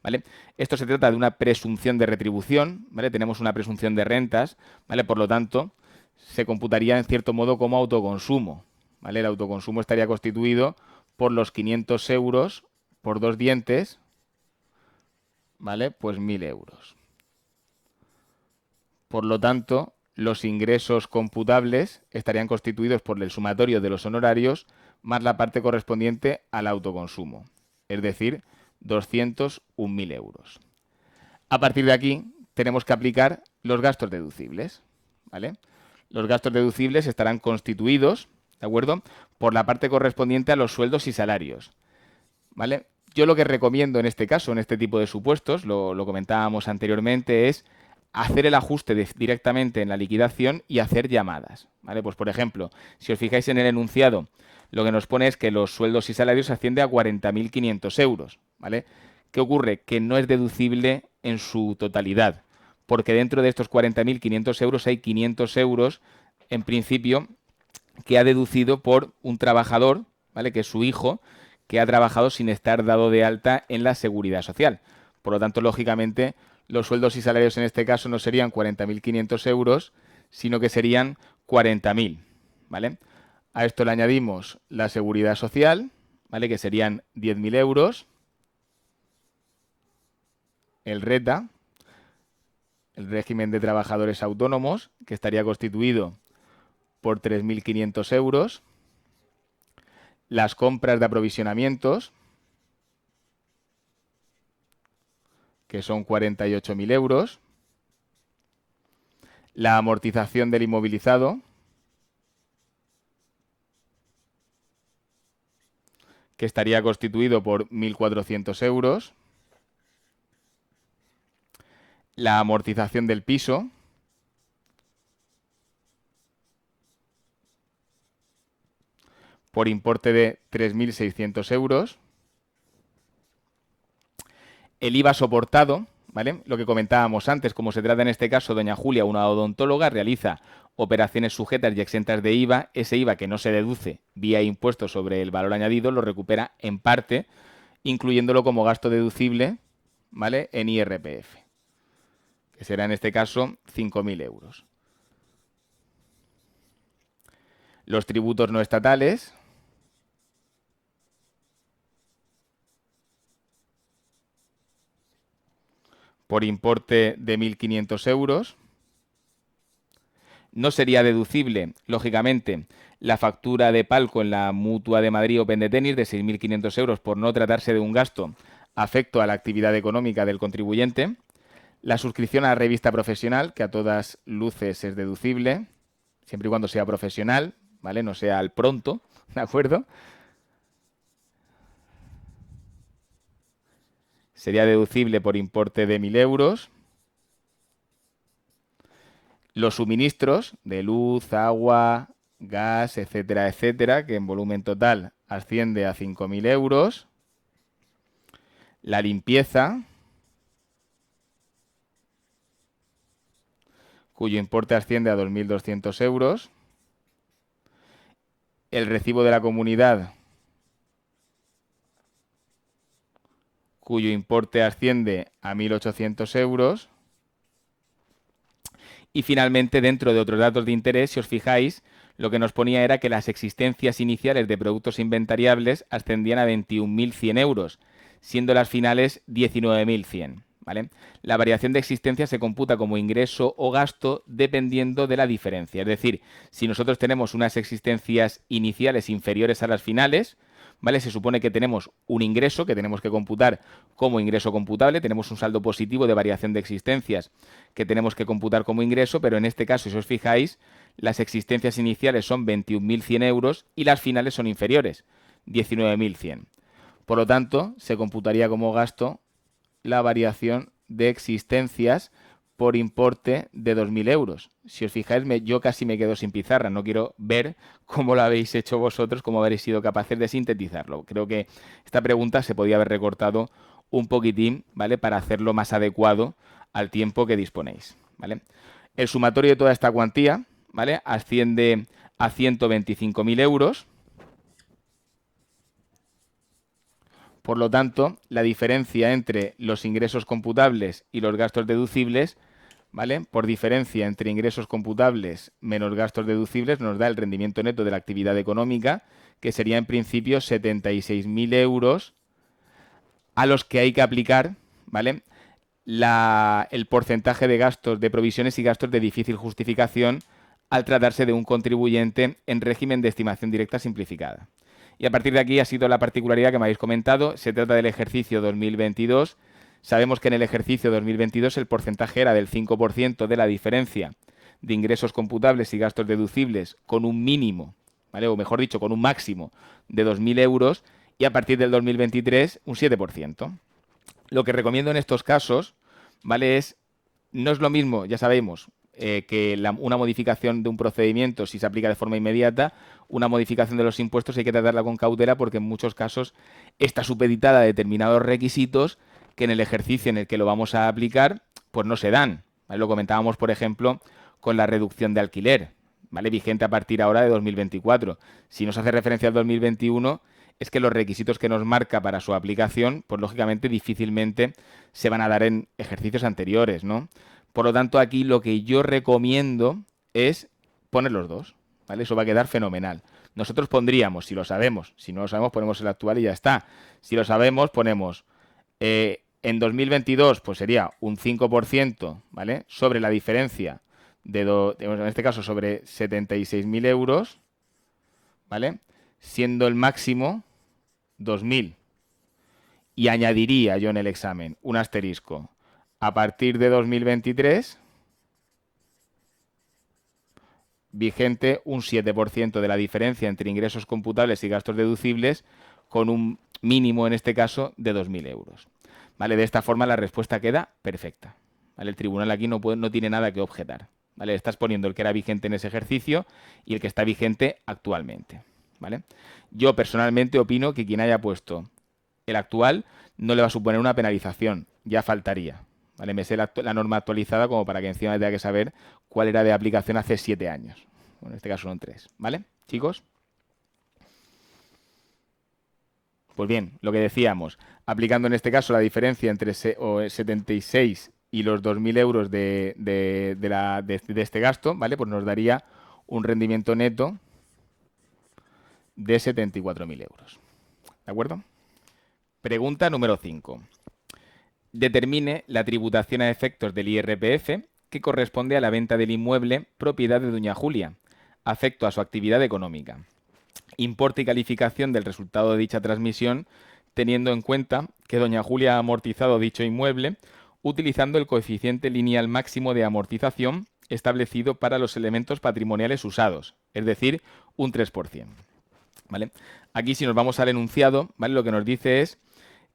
¿vale? Esto se trata de una presunción de retribución, ¿vale? Tenemos una presunción de rentas, ¿vale? Por lo tanto, se computaría en cierto modo como autoconsumo, ¿vale? El autoconsumo estaría constituido por los 500 euros por 2 dientes, ¿vale? Pues 1.000 euros. Por lo tanto, los ingresos computables estarían constituidos por el sumatorio de los honorarios más la parte correspondiente al autoconsumo, es decir, 201.000 euros. A partir de aquí, tenemos que aplicar los gastos deducibles, ¿vale? Los gastos deducibles estarán constituidos, ¿de acuerdo?, por la parte correspondiente a los sueldos y salarios, ¿vale? Yo lo que recomiendo en este caso, en este tipo de supuestos, lo comentábamos anteriormente, es hacer el ajuste directamente en la liquidación y hacer llamadas, ¿vale? Pues por ejemplo, si os fijáis en el enunciado, lo que nos pone es que los sueldos y salarios ascienden a 40.500 euros, ¿vale? ¿Qué ocurre? Que no es deducible en su totalidad, porque dentro de estos 40.500 euros hay 500 euros, en principio, que ha deducido por un trabajador, ¿vale?, que es su hijo, que ha trabajado sin estar dado de alta en la Seguridad Social. Por lo tanto, lógicamente, los sueldos y salarios en este caso no serían 40.500 euros, sino que serían 40.000, ¿vale? A esto le añadimos la Seguridad Social, ¿vale?, que serían 10.000 euros, el RETA, el régimen de trabajadores autónomos, que estaría constituido por 3.500 euros, las compras de aprovisionamientos, que son 48.000 euros, la amortización del inmovilizado, que estaría constituido por 1.400 euros, la amortización del piso, por importe de 3.600 euros, el IVA soportado, ¿vale? Lo que comentábamos antes, como se trata en este caso, doña Julia, una odontóloga, realiza operaciones sujetas y exentas de IVA, ese IVA que no se deduce vía impuestos sobre el valor añadido lo recupera en parte, incluyéndolo como gasto deducible, ¿vale?, en IRPF, que será en este caso 5.000 euros. Los tributos no estatales, por importe de 1.500 euros. No sería deducible, lógicamente, la factura de palco en la Mutua de Madrid Open de Tenis de 6.500 euros por no tratarse de un gasto afecto a la actividad económica del contribuyente. La suscripción a la revista profesional, que a todas luces es deducible, siempre y cuando sea profesional, ¿vale?, no sea al pronto, ¿de acuerdo? Sería deducible por importe de 1.000 euros. Los suministros de luz, agua, gas, etcétera, etcétera, que en volumen total asciende a 5.000 euros. La limpieza, cuyo importe asciende a 2.200 euros. El recibo de la comunidad, cuyo importe asciende a 1.800 euros. Y finalmente, dentro de otros datos de interés, si os fijáis, lo que nos ponía era que las existencias iniciales de productos inventariables ascendían a 21.100 euros. siendo las finales 19.100. ¿Vale? La variación de existencia se computa como ingreso o gasto dependiendo de la diferencia. Es decir, si nosotros tenemos unas existencias iniciales inferiores a las finales, ¿vale? Se supone que tenemos un ingreso que tenemos que computar como ingreso computable, tenemos un saldo positivo de variación de existencias que tenemos que computar como ingreso, pero en este caso, si os fijáis, las existencias iniciales son 21.100 euros y las finales son inferiores, 19.100. Por lo tanto, se computaría como gasto la variación de existencias por importe de 2.000 euros. Si os fijáis, yo casi me quedo sin pizarra. No quiero ver cómo lo habéis hecho vosotros, cómo habréis sido capaces de sintetizarlo. Creo que esta pregunta se podía haber recortado un poquitín, ¿vale? Para hacerlo más adecuado al tiempo que disponéis, ¿vale? El sumatorio de toda esta cuantía, ¿vale? Asciende a 125.000 euros. Por lo tanto, la diferencia entre los ingresos computables y los gastos deducibles, ¿vale? Por diferencia entre ingresos computables menos gastos deducibles, nos da el rendimiento neto de la actividad económica, que sería en principio 76.000 euros, a los que hay que aplicar, ¿vale? El porcentaje de gastos de provisiones y gastos de difícil justificación al tratarse de un contribuyente en régimen de estimación directa simplificada. Y a partir de aquí ha sido la particularidad que me habéis comentado. Se trata del ejercicio 2022. Sabemos que en el ejercicio 2022 el porcentaje era del 5% de la diferencia de ingresos computables y gastos deducibles con un mínimo, ¿vale? O mejor dicho, con un máximo de 2.000 euros y a partir del 2023 un 7%. Lo que recomiendo en estos casos, ¿vale? No es lo mismo, ya sabemos, que una modificación de un procedimiento, si se aplica de forma inmediata, una modificación de los impuestos hay que tratarla con cautela porque en muchos casos está supeditada a determinados requisitos que en el ejercicio en el que lo vamos a aplicar, pues no se dan, ¿vale? Lo comentábamos, por ejemplo, con la reducción de alquiler, ¿vale? Vigente a partir ahora de 2024. Si nos hace referencia al 2021, es que los requisitos que nos marca para su aplicación, pues lógicamente difícilmente se van a dar en ejercicios anteriores, ¿no? Por lo tanto, aquí lo que yo recomiendo es poner los dos, ¿vale? Eso va a quedar fenomenal. Nosotros pondríamos, si lo sabemos, si no lo sabemos, ponemos el actual y ya está. Si lo sabemos, ponemos en 2022, pues sería un 5%, ¿vale? Sobre la diferencia en este caso, sobre 76.000 euros, ¿vale? Siendo el máximo 2.000. Y añadiría yo en el examen un asterisco. A partir de 2023, vigente un 7% de la diferencia entre ingresos computables y gastos deducibles, con un mínimo, en este caso, de 2.000 euros. ¿Vale? De esta forma la respuesta queda perfecta. ¿Vale? El tribunal aquí no tiene nada que objetar. ¿Vale? Estás poniendo el que era vigente en ese ejercicio y el que está vigente actualmente. ¿Vale? Yo personalmente opino que quien haya puesto el actual no le va a suponer una penalización, ya faltaría. ¿Vale? Me sé la norma actualizada como para que encima tenga que saber cuál era de aplicación hace 7 años. Bueno, en este caso son 3. ¿Vale, chicos? Pues bien, lo que decíamos, aplicando en este caso la diferencia entre 76 y los 2.000 euros de este gasto, ¿vale? Pues nos daría un rendimiento neto de 74.000 euros. ¿De acuerdo? Pregunta número 5. Determine la tributación a efectos del IRPF que corresponde a la venta del inmueble propiedad de doña Julia, afecto a su actividad económica. Importe y calificación del resultado de dicha transmisión, teniendo en cuenta que doña Julia ha amortizado dicho inmueble utilizando el coeficiente lineal máximo de amortización establecido para los elementos patrimoniales usados, es decir, un 3%. ¿Vale? Aquí, si nos vamos al enunciado, ¿vale? Lo que nos dice es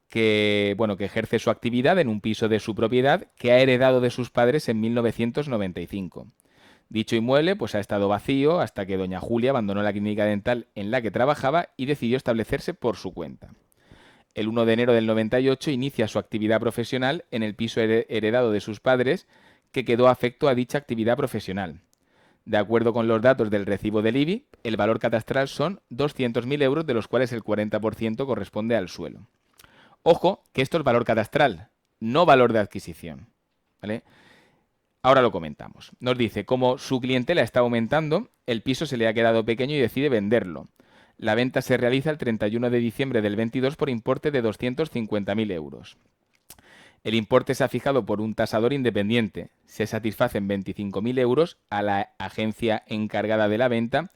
que, bueno, que ejerce su actividad en un piso de su propiedad que ha heredado de sus padres en 1995. Dicho inmueble pues ha estado vacío hasta que doña Julia abandonó la clínica dental en la que trabajaba y decidió establecerse por su cuenta. El 1 de enero del 98 inicia su actividad profesional en el piso heredado de sus padres, que quedó afecto a dicha actividad profesional. De acuerdo con los datos del recibo del IBI, el valor catastral son 200.000 euros, de los cuales el 40% corresponde al suelo. Ojo, que esto es valor catastral, no valor de adquisición, ¿vale? Ahora lo comentamos. Nos dice, como su clientela está aumentando, el piso se le ha quedado pequeño y decide venderlo. La venta se realiza el 31 de diciembre del 22 por importe de 250.000 euros. El importe se ha fijado por un tasador independiente. Se satisfacen 25.000 euros a la agencia encargada de la venta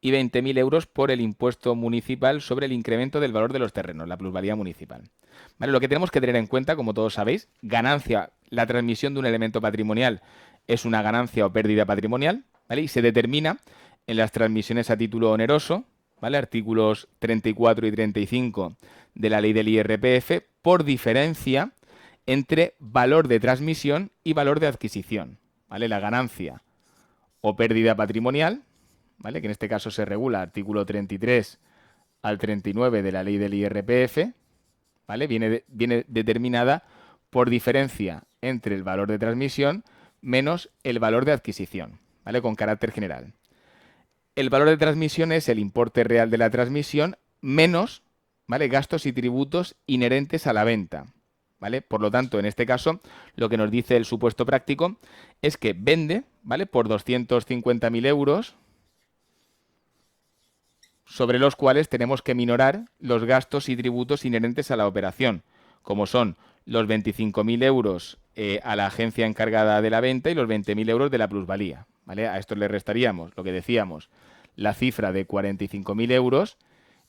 y 20.000 euros por el impuesto municipal sobre el incremento del valor de los terrenos, la plusvalía municipal. ¿Vale? Lo que tenemos que tener en cuenta, como todos sabéis, ganancia, la transmisión de un elemento patrimonial es una ganancia o pérdida patrimonial, ¿vale? Y se determina en las transmisiones a título oneroso, ¿vale? Artículos 34 y 35 de la ley del IRPF, por diferencia entre valor de transmisión y valor de adquisición, ¿vale? La ganancia o pérdida patrimonial, ¿vale? Que en este caso se regula artículo 33 al 39 de la ley del IRPF, ¿vale? Viene determinada por diferencia entre el valor de transmisión menos el valor de adquisición, ¿vale? Con carácter general. El valor de transmisión es el importe real de la transmisión menos, ¿vale? Gastos y tributos inherentes a la venta, ¿vale? Por lo tanto, en este caso, lo que nos dice el supuesto práctico es que vende, ¿vale? Por 250.000 euros, sobre los cuales tenemos que minorar los gastos y tributos inherentes a la operación, como son los 25.000 euros a la agencia encargada de la venta y los 20.000 euros de la plusvalía, ¿vale? A esto le restaríamos, lo que decíamos, la cifra de 45.000 euros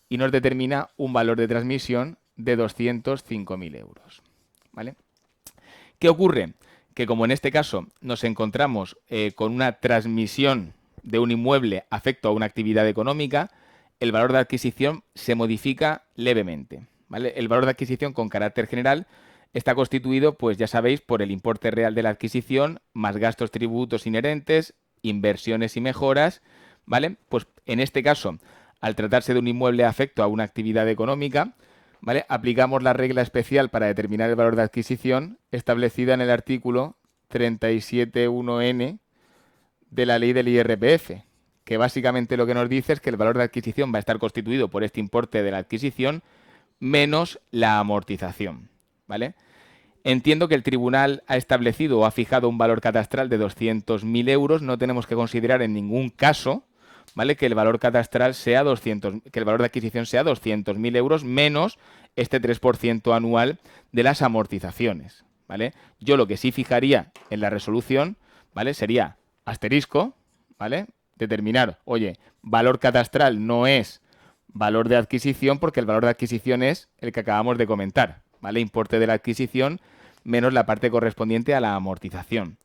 y nos determina un valor de transmisión de 205.000 euros, ¿vale? ¿Qué ocurre? Que como en este caso nos encontramos con una transmisión de un inmueble afecto a una actividad económica, el valor de adquisición se modifica levemente, ¿vale? El valor de adquisición con carácter general está constituido, pues ya sabéis, por el importe real de la adquisición, más gastos, tributos inherentes, inversiones y mejoras, ¿vale? Pues en este caso, al tratarse de un inmueble afecto a una actividad económica, ¿vale? Aplicamos la regla especial para determinar el valor de adquisición establecida en el artículo 37.1n de la ley del IRPF, que básicamente lo que nos dice es que el valor de adquisición va a estar constituido por este importe de la adquisición menos la amortización, ¿vale? Entiendo que el tribunal ha establecido o ha fijado un valor catastral de 200.000 euros. No tenemos que considerar en ningún caso, ¿vale? Que el valor catastral sea que el valor de adquisición sea 200.000 euros menos este 3% anual de las amortizaciones, ¿vale? Yo lo que sí fijaría en la resolución, ¿vale? Sería asterisco, ¿vale? Determinar, oye, valor catastral no es valor de adquisición porque el valor de adquisición es el que acabamos de comentar, ¿vale? Importe de la adquisición menos la parte correspondiente a la amortización.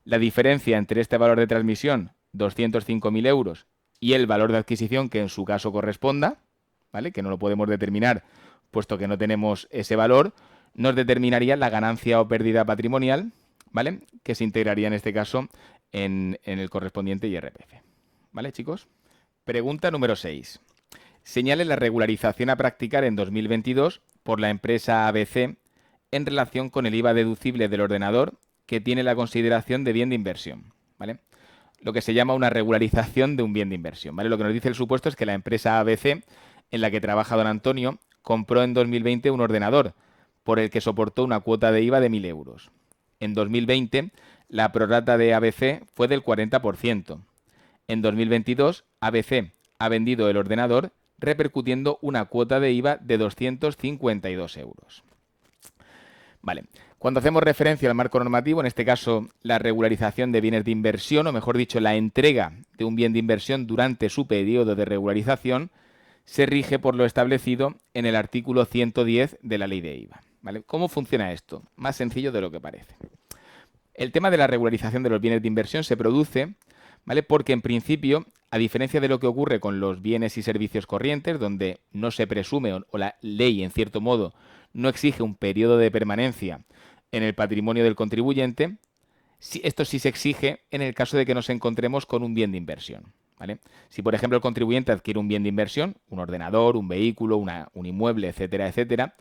La diferencia entre este valor de transmisión, 205.000 euros, y el valor de adquisición que en su caso corresponda, ¿vale? Que no lo podemos determinar puesto que no tenemos ese valor, nos determinaría la ganancia o pérdida patrimonial, ¿vale? Que se integraría en este caso en el correspondiente IRPF. ¿Vale, chicos? Pregunta número 6. Señale la regularización a practicar en 2022 por la empresa ABC en relación con el IVA deducible del ordenador que tiene la consideración de bien de inversión, ¿vale? Lo que se llama una regularización de un bien de inversión, ¿vale? Lo que nos dice el supuesto es que la empresa ABC, en la que trabaja don Antonio, compró en 2020 un ordenador por el que soportó una cuota de IVA de 1.000 euros. En 2020, la prorrata de ABC fue del 40%. En 2022, ABC ha vendido el ordenador repercutiendo una cuota de IVA de 252 euros. Vale, cuando hacemos referencia al marco normativo, en este caso la regularización de bienes de inversión, o mejor dicho, la entrega de un bien de inversión durante su periodo de regularización, se rige por lo establecido en el artículo 110 de la ley de IVA. ¿Vale? ¿Cómo funciona esto? Más sencillo de lo que parece. El tema de la regularización de los bienes de inversión se produce, ¿vale? Porque en principio, a diferencia de lo que ocurre con los bienes y servicios corrientes, donde no se presume o la ley, en cierto modo, no exige un periodo de permanencia en el patrimonio del contribuyente, esto sí se exige en el caso de que nos encontremos con un bien de inversión, ¿vale? Si, por ejemplo, el contribuyente adquiere un bien de inversión, un ordenador, un vehículo, un inmueble, etcétera, etcétera,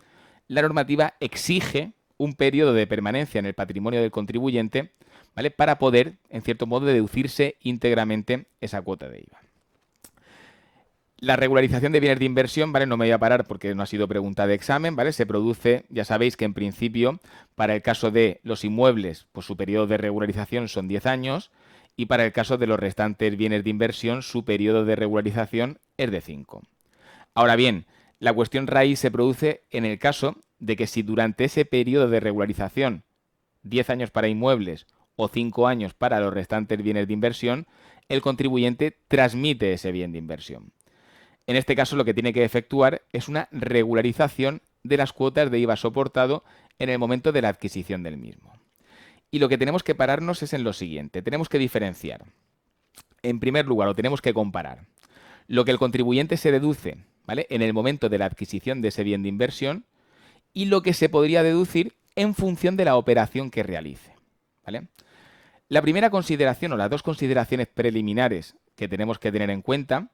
la normativa exige un periodo de permanencia en el patrimonio del contribuyente, ¿vale? Para poder, en cierto modo, deducirse íntegramente esa cuota de IVA. La regularización de bienes de inversión, ¿vale? No me voy a parar porque no ha sido pregunta de examen, ¿vale? Se produce, ya sabéis que en principio, para el caso de los inmuebles, pues su periodo de regularización son 10 años y para el caso de los restantes bienes de inversión, su periodo de regularización es de 5. Ahora bien, la cuestión raíz se produce en el caso de que si durante ese periodo de regularización, 10 años para inmuebles o 5 años para los restantes bienes de inversión, el contribuyente transmite ese bien de inversión. En este caso, lo que tiene que efectuar es una regularización de las cuotas de IVA soportado en el momento de la adquisición del mismo. Y lo que tenemos que pararnos es en lo siguiente. Tenemos que diferenciar. En primer lugar, o tenemos que comparar lo que el contribuyente se deduce, ¿vale?, en el momento de la adquisición de ese bien de inversión y lo que se podría deducir en función de la operación que realice, ¿vale? La primera consideración o las dos consideraciones preliminares que tenemos que tener en cuenta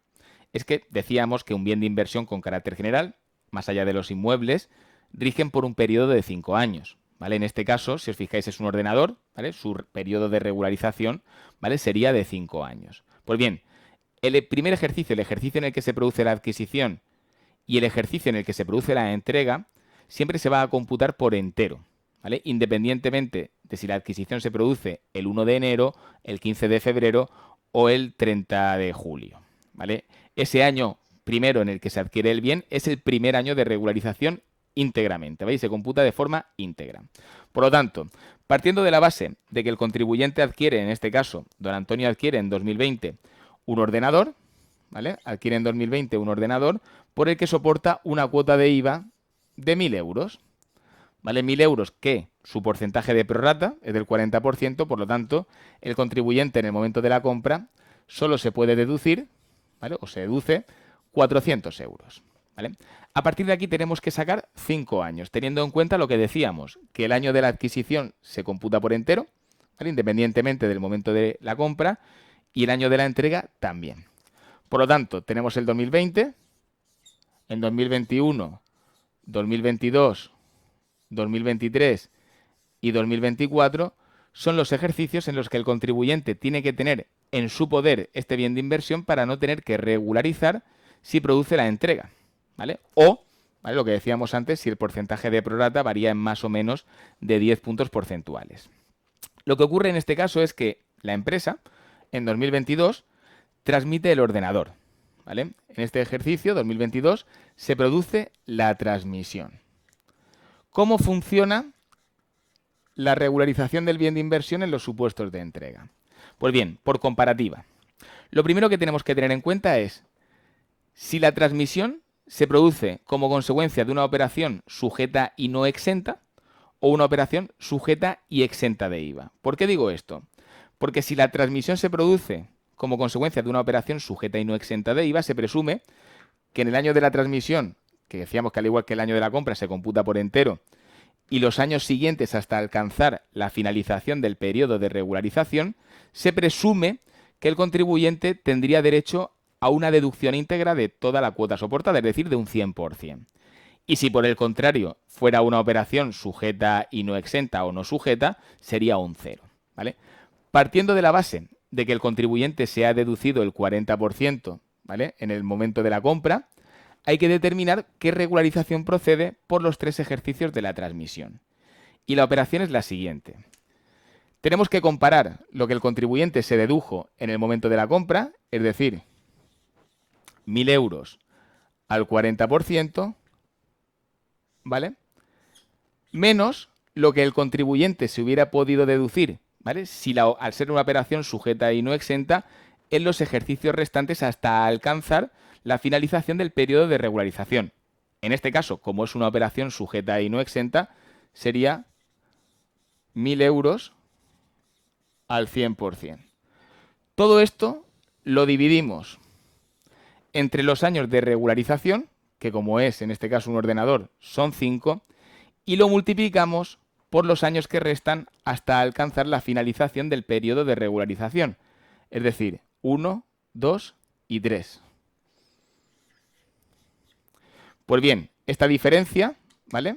es que decíamos que un bien de inversión con carácter general, más allá de los inmuebles, rigen por un periodo de 5 años, ¿vale? En este caso, si os fijáis, es un ordenador, ¿vale? Su periodo de regularización, ¿vale?, sería de 5 años. Pues bien, el primer ejercicio, el ejercicio en el que se produce la adquisición y el ejercicio en el que se produce la entrega, siempre se va a computar por entero, ¿vale?, independientemente de si la adquisición se produce el 1 de enero, el 15 de febrero o el 30 de julio, ¿vale? Ese año primero en el que se adquiere el bien es el primer año de regularización íntegramente, ¿veis? Se computa de forma íntegra. Por lo tanto, partiendo de la base de que el contribuyente adquiere, en este caso, don Antonio adquiere en 2020 un ordenador, ¿vale? Adquiere en 2020 un ordenador por el que soporta una cuota de IVA de 1.000 euros. ¿Vale? 1.000 euros que su porcentaje de prorrata es del 40%, por lo tanto, el contribuyente en el momento de la compra solo se puede deducir, ¿vale?, o se deduce 400 euros. ¿Vale? A partir de aquí tenemos que sacar 5 años, teniendo en cuenta lo que decíamos, que el año de la adquisición se computa por entero, ¿vale?, independientemente del momento de la compra, y el año de la entrega también. Por lo tanto, tenemos el 2020, en 2021, 2022, 2023 y 2024 son los ejercicios en los que el contribuyente tiene que tener en su poder este bien de inversión para no tener que regularizar si produce la entrega, ¿vale? O, ¿vale?, lo que decíamos antes, si el porcentaje de prorrata varía en más o menos de 10 puntos porcentuales. Lo que ocurre en este caso es que la empresa, en 2022, transmite el ordenador, ¿vale? En este ejercicio, 2022, se produce la transmisión. ¿Cómo funciona la regularización del bien de inversión en los supuestos de entrega? Pues bien, por comparativa. Lo primero que tenemos que tener en cuenta es si la transmisión se produce como consecuencia de una operación sujeta y no exenta o una operación sujeta y exenta de IVA. ¿Por qué digo esto? Porque si la transmisión se produce como consecuencia de una operación sujeta y no exenta de IVA, se presume que en el año de la transmisión, que decíamos que al igual que el año de la compra se computa por entero, y los años siguientes hasta alcanzar la finalización del periodo de regularización, se presume que el contribuyente tendría derecho a una deducción íntegra de toda la cuota soportada, es decir, de un 100%. Y si por el contrario fuera una operación sujeta y no exenta o no sujeta, sería un 0, ¿vale? Partiendo de la base de que el contribuyente se ha deducido el 40%, ¿vale?, en el momento de la compra, hay que determinar qué regularización procede por los 3 ejercicios de la transmisión. Y la operación es la siguiente. Tenemos que comparar lo que el contribuyente se dedujo en el momento de la compra, es decir, 1.000 euros al 40%, ¿vale?, menos lo que el contribuyente se hubiera podido deducir, ¿vale?, si al ser una operación sujeta y no exenta, en los ejercicios restantes hasta alcanzar la finalización del periodo de regularización. En este caso, como es una operación sujeta y no exenta, sería 1.000 euros al 100%. Todo esto lo dividimos entre los años de regularización, que como es en este caso un ordenador, son 5, y lo multiplicamos por los años que restan hasta alcanzar la finalización del periodo de regularización. Es decir, 1, 2 y 3. Pues bien, esta diferencia, ¿vale?,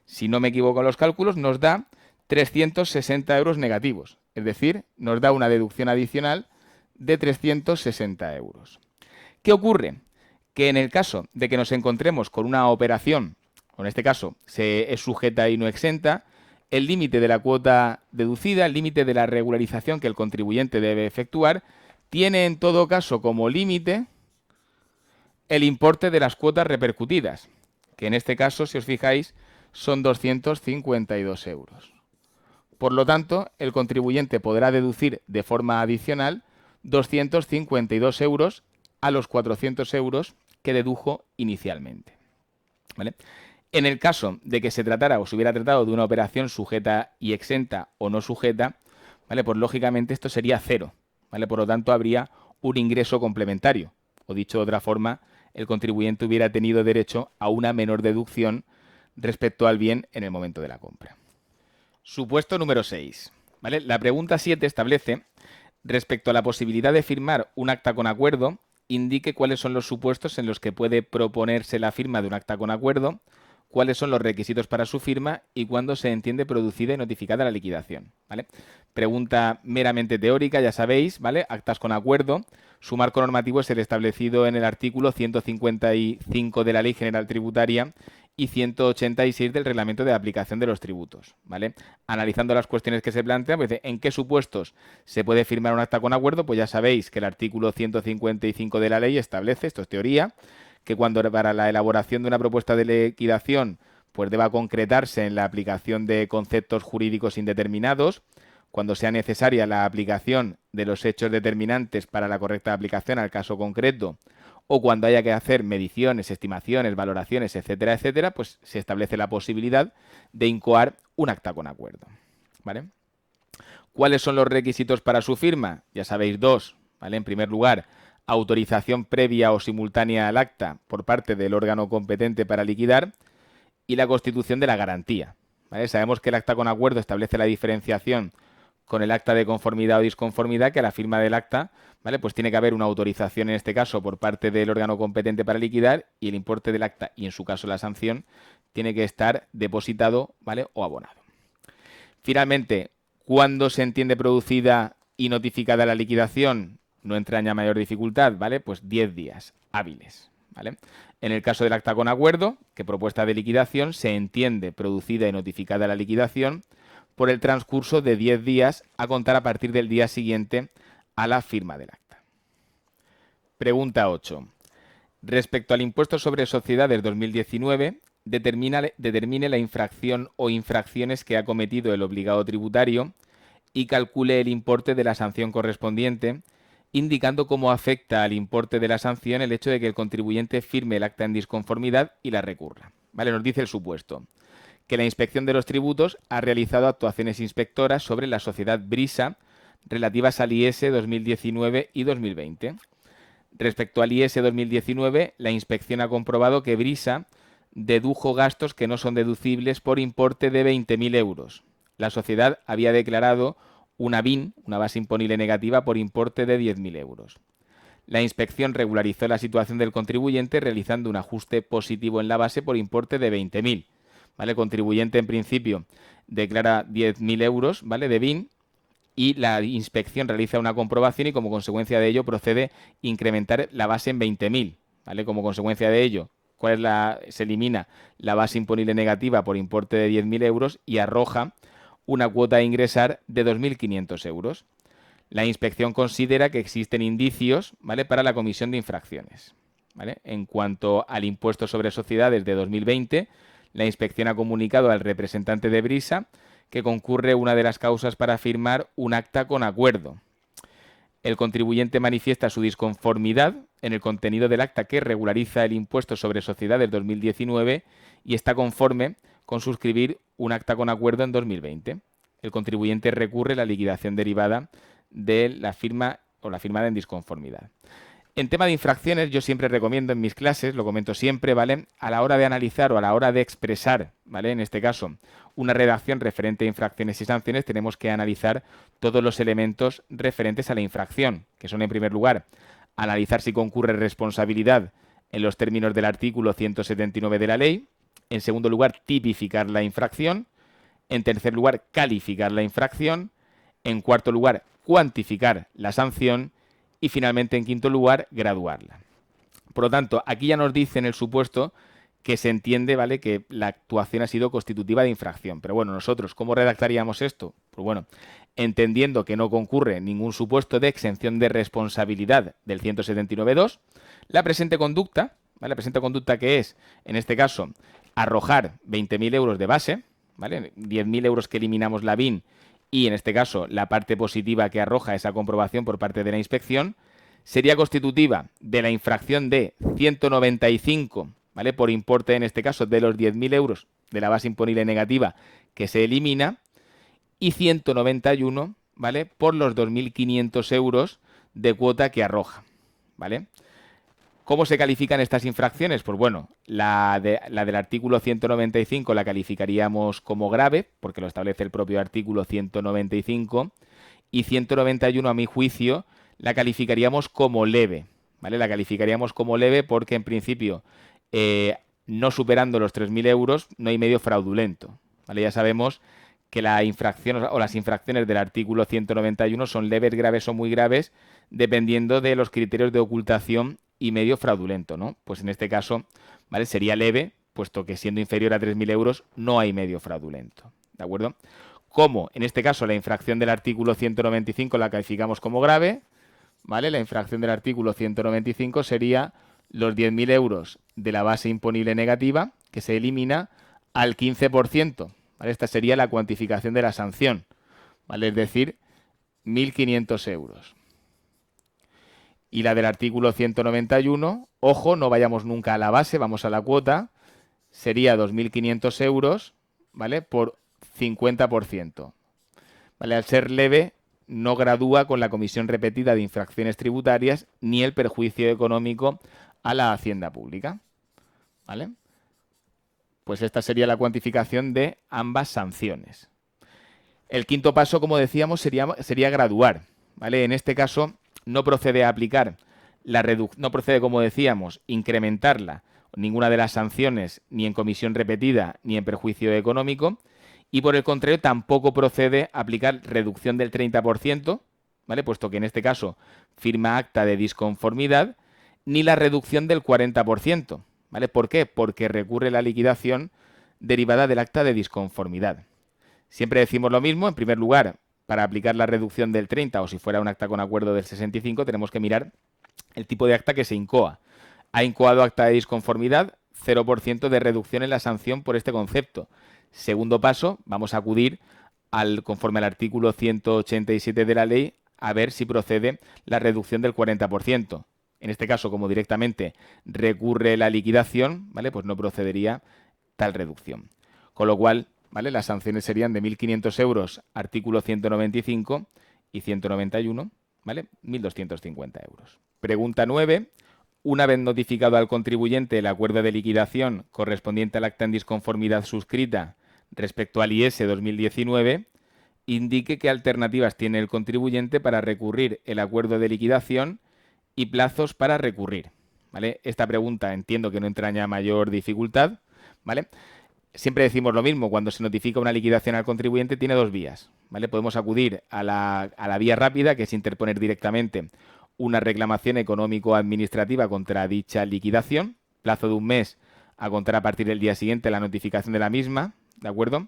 si no me equivoco en los cálculos, nos da 360 euros negativos. Es decir, nos da una deducción adicional de 360 euros. ¿Qué ocurre? Que en el caso de que nos encontremos con una operación, o en este caso es sujeta y no exenta, el límite de la cuota deducida, el límite de la regularización que el contribuyente debe efectuar, tiene en todo caso como límite el importe de las cuotas repercutidas, que en este caso, si os fijáis, son 252 euros. Por lo tanto, el contribuyente podrá deducir de forma adicional 252 euros a los 400 euros que dedujo inicialmente. ¿Vale? En el caso de que se tratara o se hubiera tratado de una operación sujeta y exenta o no sujeta, ¿vale? Pues lógicamente esto sería cero, ¿vale? Por lo tanto, habría un ingreso complementario. O dicho de otra forma, el contribuyente hubiera tenido derecho a una menor deducción respecto al bien en el momento de la compra. Supuesto número 6. ¿Vale? La pregunta 7 establece, respecto a la posibilidad de firmar un acta con acuerdo, indique cuáles son los supuestos en los que puede proponerse la firma de un acta con acuerdo, cuáles son los requisitos para su firma y cuándo se entiende producida y notificada la liquidación. ¿Vale? Pregunta meramente teórica, ya sabéis, ¿vale? Actas con acuerdo. Su marco normativo es el establecido en el artículo 155 de la Ley General Tributaria y 186 del Reglamento de Aplicación de los Tributos, ¿vale? Analizando las cuestiones que se plantean, pues, ¿en qué supuestos se puede firmar un acta con acuerdo? Pues ya sabéis que el artículo 155 de la ley establece, esto es teoría, que cuando para la elaboración de una propuesta de liquidación pues deba concretarse en la aplicación de conceptos jurídicos indeterminados, cuando sea necesaria la aplicación de los hechos determinantes para la correcta aplicación al caso concreto, o cuando haya que hacer mediciones, estimaciones, valoraciones, etcétera, etcétera, pues se establece la posibilidad de incoar un acta con acuerdo, ¿vale? ¿Cuáles son los requisitos para su firma? Ya sabéis, dos, ¿vale? En primer lugar, autorización previa o simultánea al acta por parte del órgano competente para liquidar y la constitución de la garantía, ¿vale? Sabemos que el acta con acuerdo establece la diferenciación con el acta de conformidad o disconformidad, que a la firma del acta, ¿vale? Pues tiene que haber una autorización en este caso por parte del órgano competente para liquidar y el importe del acta y en su caso la sanción tiene que estar depositado, ¿vale? O abonado. Finalmente, ¿cuándo se entiende producida y notificada la liquidación? No entraña mayor dificultad, ¿vale? Pues 10 días hábiles, ¿vale? En el caso del acta con acuerdo, que propuesta de liquidación, se entiende producida y notificada la liquidación por el transcurso de 10 días a contar a partir del día siguiente a la firma del acta. Pregunta 8. Respecto al impuesto sobre sociedades 2019, determine la infracción o infracciones que ha cometido el obligado tributario y calcule el importe de la sanción correspondiente, indicando cómo afecta al importe de la sanción el hecho de que el contribuyente firme el acta en disconformidad y la recurra. ¿Vale? Nos dice el supuesto que la Inspección de los Tributos ha realizado actuaciones inspectoras sobre la sociedad Brisa relativas al IS 2019 y 2020. Respecto al IS 2019, la inspección ha comprobado que Brisa dedujo gastos que no son deducibles por importe de 20.000 euros. La sociedad había declarado una BIN, una base imponible negativa, por importe de 10.000 euros. La inspección regularizó la situación del contribuyente realizando un ajuste positivo en la base por importe de 20.000. ¿Vale? El contribuyente en principio declara 10.000 euros, ¿vale? De BIN y la inspección realiza una comprobación y como consecuencia de ello procede a incrementar la base en 20.000, ¿vale? Como consecuencia de ello, se elimina la base imponible negativa por importe de 10.000 euros y arroja una cuota a ingresar de 2.500 euros. La inspección considera que existen indicios, ¿vale? Para la comisión de infracciones, ¿vale? En cuanto al impuesto sobre sociedades de 2020, la inspección ha comunicado al representante de Brisa que concurre una de las causas para firmar un acta con acuerdo. El contribuyente manifiesta su disconformidad en el contenido del acta que regulariza el impuesto sobre sociedades 2019 y está conforme con suscribir un acta con acuerdo en 2020. El contribuyente recurre la liquidación derivada de la firma o la firmada en disconformidad. En tema de infracciones, yo siempre recomiendo en mis clases, lo comento siempre, ¿vale? A la hora de analizar o a la hora de expresar, ¿vale? En este caso, una redacción referente a infracciones y sanciones, tenemos que analizar todos los elementos referentes a la infracción, que son, en primer lugar, analizar si concurre responsabilidad en los términos del artículo 179 de la ley. En segundo lugar, tipificar la infracción. En tercer lugar, calificar la infracción. En cuarto lugar, cuantificar la sanción. Y finalmente, en quinto lugar, graduarla. Por lo tanto, aquí ya nos dice en el supuesto que se entiende, ¿vale?, que la actuación ha sido constitutiva de infracción. Pero bueno, nosotros, ¿cómo redactaríamos esto? Pues bueno, entendiendo que no concurre ningún supuesto de exención de responsabilidad del 179.2, la presente conducta, ¿vale? La presente conducta que es, en este caso, arrojar 20.000 euros de base, ¿vale? 10.000 euros que eliminamos la BIN y, en este caso, la parte positiva que arroja esa comprobación por parte de la inspección, sería constitutiva de la infracción de 195, ¿vale? Por importe, en este caso, de los 10.000 euros de la base imponible negativa que se elimina, y 191, ¿vale? Por los 2.500 euros de cuota que arroja, ¿vale? ¿Cómo se califican estas infracciones? Pues bueno, la del artículo 195 la calificaríamos como grave, porque lo establece el propio artículo 195, y 191, a mi juicio, la calificaríamos como leve, ¿vale? La calificaríamos como leve porque, en principio, no superando los 3.000 euros, no hay medio fraudulento, ¿vale? Ya sabemos que la infracción o las infracciones del artículo 191 son leves, graves o muy graves, dependiendo de los criterios de ocultación y medio fraudulento, ¿no? Pues en este caso, ¿vale? Sería leve, puesto que siendo inferior a 3.000 euros no hay medio fraudulento, ¿de acuerdo? Como en este caso la infracción del artículo 195 la calificamos como grave, ¿vale? La infracción del artículo 195 sería los 10.000 euros de la base imponible negativa, que se elimina al 15%, ¿vale? Esta sería la cuantificación de la sanción, ¿vale? Es decir, 1.500 euros. Y la del artículo 191, ojo, no vayamos nunca a la base, vamos a la cuota, sería 2.500 euros, ¿vale? Por 50%. ¿Vale? Al ser leve, no gradúa con la comisión repetida de infracciones tributarias ni el perjuicio económico a la hacienda pública, ¿vale? Pues esta sería la cuantificación de ambas sanciones. El quinto paso, como decíamos, sería graduar, ¿vale? En este caso, no procede a aplicar no procede, como decíamos, incrementarla, ninguna de las sanciones, ni en comisión repetida, ni en perjuicio económico, y por el contrario, tampoco procede a aplicar reducción del 30%, ¿vale? Puesto que en este caso firma acta de disconformidad, ni la reducción del 40%, ¿vale? ¿Por qué? Porque recurre la liquidación derivada del acta de disconformidad. Siempre decimos lo mismo, en primer lugar, para aplicar la reducción del 30 o si fuera un acta con acuerdo del 65, tenemos que mirar el tipo de acta que se incoa. Ha incoado acta de disconformidad, 0% de reducción en la sanción por este concepto. Segundo paso, vamos a acudir conforme al artículo 187 de la ley a ver si procede la reducción del 40%. En este caso, como directamente recurre la liquidación, ¿vale? Pues no procedería tal reducción. Con lo cual, ¿vale? Las sanciones serían de 1.500 euros, artículo 195 y 191, ¿vale? 1.250 euros. Pregunta 9. Una vez notificado al contribuyente el acuerdo de liquidación correspondiente al acta en disconformidad suscrita respecto al IS 2019, indique qué alternativas tiene el contribuyente para recurrir el acuerdo de liquidación y plazos para recurrir, ¿vale? Esta pregunta entiendo que no entraña mayor dificultad, ¿vale? Siempre decimos lo mismo, cuando se notifica una liquidación al contribuyente tiene dos vías, ¿vale? Podemos acudir a la vía rápida, que es interponer directamente una reclamación económico-administrativa contra dicha liquidación, plazo de un mes a contar a partir del día siguiente la notificación de la misma, ¿de acuerdo?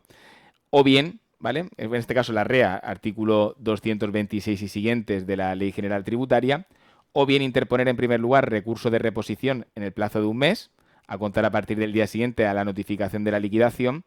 O bien, ¿vale? En este caso la REA, artículo 226 y siguientes de la Ley General Tributaria, o bien interponer en primer lugar recurso de reposición en el plazo de un mes, a contar a partir del día siguiente a la notificación de la liquidación,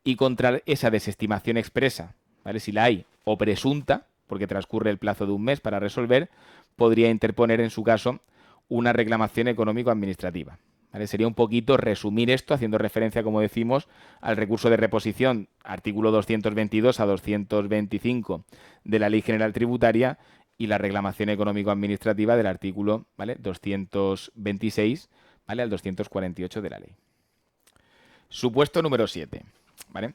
y contra esa desestimación expresa, ¿vale? Si la hay, o presunta, porque transcurre el plazo de un mes para resolver, podría interponer en su caso una reclamación económico-administrativa, ¿vale? Sería un poquito resumir esto haciendo referencia, como decimos, al recurso de reposición, artículo 222 a 225 de la Ley General Tributaria, y la reclamación económico-administrativa del artículo, ¿vale? 226, ¿vale? Al 248 de la ley. Supuesto número 7, ¿vale?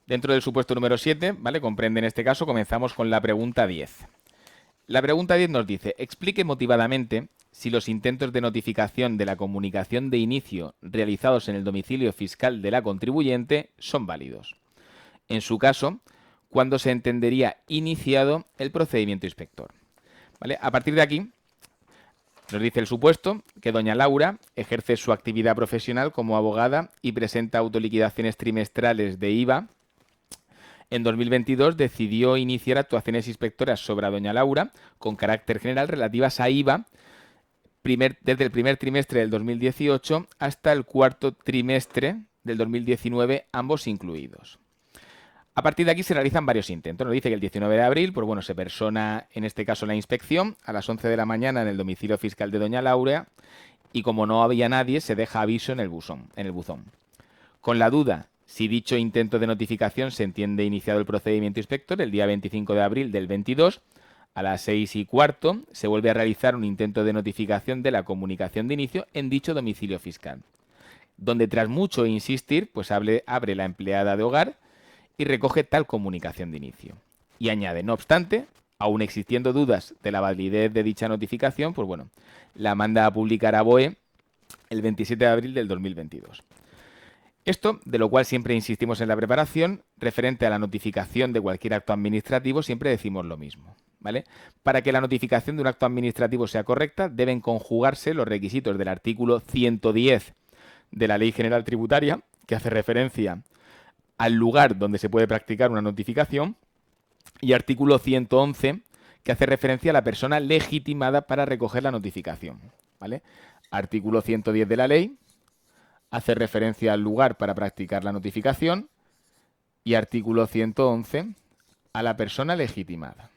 Dentro del supuesto número 7, ¿vale? Comprende en este caso, comenzamos con la pregunta 10. La pregunta 10 nos dice, explique motivadamente si los intentos de notificación de la comunicación de inicio realizados en el domicilio fiscal de la contribuyente son válidos. En su caso, ¿cuándo se entendería iniciado el procedimiento inspector? ¿Vale? A partir de aquí, nos dice el supuesto que doña Laura ejerce su actividad profesional como abogada y presenta autoliquidaciones trimestrales de IVA En 2022 decidió iniciar actuaciones inspectoras sobre a doña Laura con carácter general relativas a IVA desde el primer trimestre del 2018 hasta el cuarto trimestre del 2019, ambos incluidos. A partir de aquí se realizan varios intentos. Nos dice que el 19 de abril, pues bueno, se persona en este caso la inspección a las 11 de la mañana en el domicilio fiscal de doña Laura y como no había nadie se deja aviso en el buzón. Con la duda si dicho intento de notificación se entiende iniciado el procedimiento inspector, el día 25 de abril del 22 a las 6:15 se vuelve a realizar un intento de notificación de la comunicación de inicio en dicho domicilio fiscal, donde tras mucho insistir, pues abre la empleada de hogar y recoge tal comunicación de inicio. Y añade, no obstante, aún existiendo dudas de la validez de dicha notificación, pues bueno, la manda a publicar a BOE el 27 de abril del 2022. Esto, de lo cual siempre insistimos en la preparación, referente a la notificación de cualquier acto administrativo, siempre decimos lo mismo, ¿vale? Para que la notificación de un acto administrativo sea correcta, deben conjugarse los requisitos del artículo 110 de la Ley General Tributaria, que hace referencia al lugar donde se puede practicar una notificación, y artículo 111, que hace referencia a la persona legitimada para recoger la notificación, ¿vale? Artículo 110 de la ley hace referencia al lugar para practicar la notificación y artículo 111 a la persona legitimada.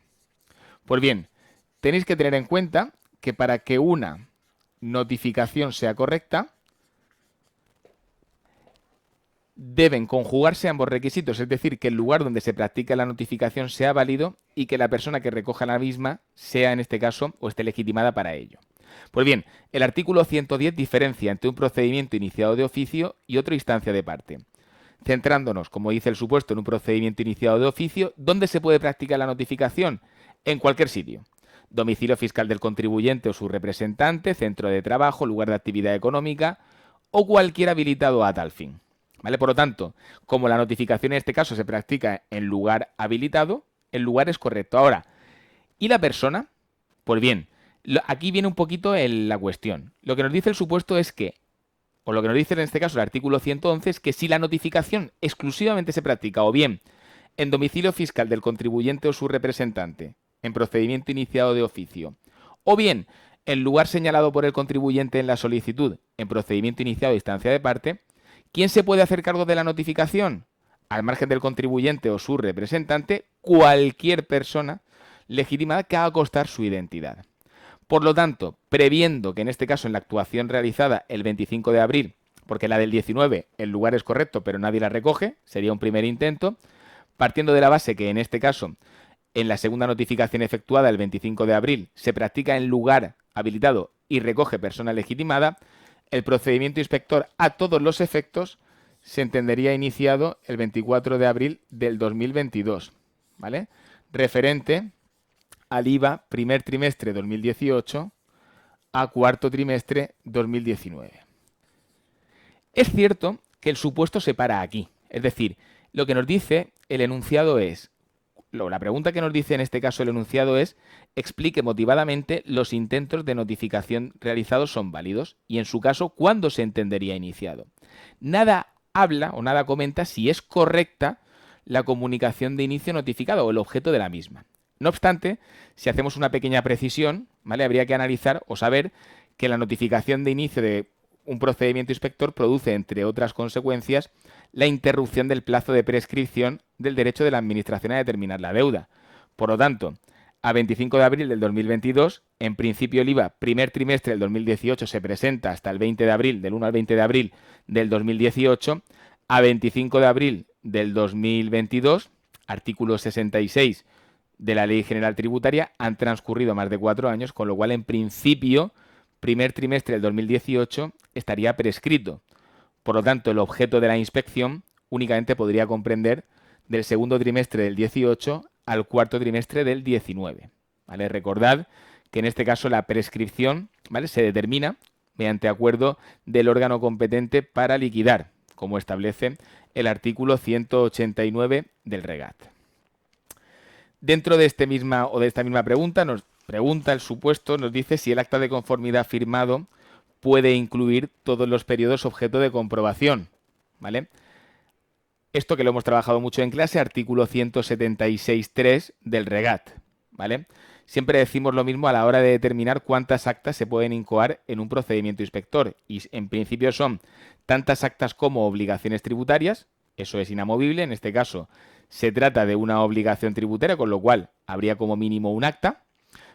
Pues bien, tenéis que tener en cuenta que para que una notificación sea correcta, deben conjugarse ambos requisitos, es decir, que el lugar donde se practica la notificación sea válido y que la persona que recoja la misma sea, en este caso, o esté legitimada para ello. Pues bien, el artículo 110 diferencia entre un procedimiento iniciado de oficio y otra instancia de parte. Centrándonos, como dice el supuesto, en un procedimiento iniciado de oficio, ¿dónde se puede practicar la notificación? En cualquier sitio. Domicilio fiscal del contribuyente o su representante, centro de trabajo, lugar de actividad económica o cualquier habilitado a tal fin. ¿Vale? Por lo tanto, como la notificación en este caso se practica en lugar habilitado, el lugar es correcto. Ahora, ¿y la persona? Pues bien, aquí viene un poquito la cuestión. Lo que nos dice el supuesto es que, o lo que nos dice en este caso el artículo 111, es que si la notificación exclusivamente se practica o bien en domicilio fiscal del contribuyente o su representante, en procedimiento iniciado de oficio, o bien en lugar señalado por el contribuyente en la solicitud, en procedimiento iniciado de instancia de parte, ¿quién se puede hacer cargo de la notificación? Al margen del contribuyente o su representante, cualquier persona legitimada que haga constar su identidad. Por lo tanto, previendo que en este caso en la actuación realizada el 25 de abril, porque la del 19 el lugar es correcto pero nadie la recoge, sería un primer intento, partiendo de la base que en este caso en la segunda notificación efectuada el 25 de abril se practica en lugar habilitado y recoge persona legitimada, el procedimiento inspector a todos los efectos se entendería iniciado el 24 de abril del 2022, ¿vale? Referente al IVA primer trimestre 2018 a cuarto trimestre 2019. Es cierto que el supuesto se para aquí, es decir, lo que nos dice el enunciado es, la pregunta que nos dice en este caso el enunciado es, explique motivadamente los intentos de notificación realizados son válidos y en su caso, ¿cuándo se entendería iniciado? Nada habla o nada comenta si es correcta la comunicación de inicio notificado o el objeto de la misma. No obstante, si hacemos una pequeña precisión, ¿vale? Habría que analizar o saber que la notificación de inicio de un procedimiento inspector produce, entre otras consecuencias, la interrupción del plazo de prescripción del derecho de la Administración a determinar la deuda. Por lo tanto, a 25 de abril del 2022, en principio el IVA primer trimestre del 2018 se presenta hasta el 20 de abril, del 1 al 20 de abril del 2018, a 25 de abril del 2022, artículo 66 de la Ley General Tributaria, han transcurrido más de 4 años, con lo cual en principio primer trimestre del 2018 estaría prescrito. Por lo tanto, el objeto de la inspección únicamente podría comprender del segundo trimestre del 18 al cuarto trimestre del 19. ¿Vale? Recordad que en este caso la prescripción, ¿vale?, se determina mediante acuerdo del órgano competente para liquidar, como establece el artículo 189 del REGAT. Dentro de esta misma pregunta, nos pregunta el supuesto, nos dice si el acta de conformidad firmado puede incluir todos los periodos objeto de comprobación, ¿vale? Esto que lo hemos trabajado mucho en clase, artículo 176.3 del REGAT, ¿vale? Siempre decimos lo mismo a la hora de determinar cuántas actas se pueden incoar en un procedimiento inspector. Y en principio son tantas actas como obligaciones tributarias, eso es inamovible, en este caso se trata de una obligación tributaria, con lo cual habría como mínimo un acta,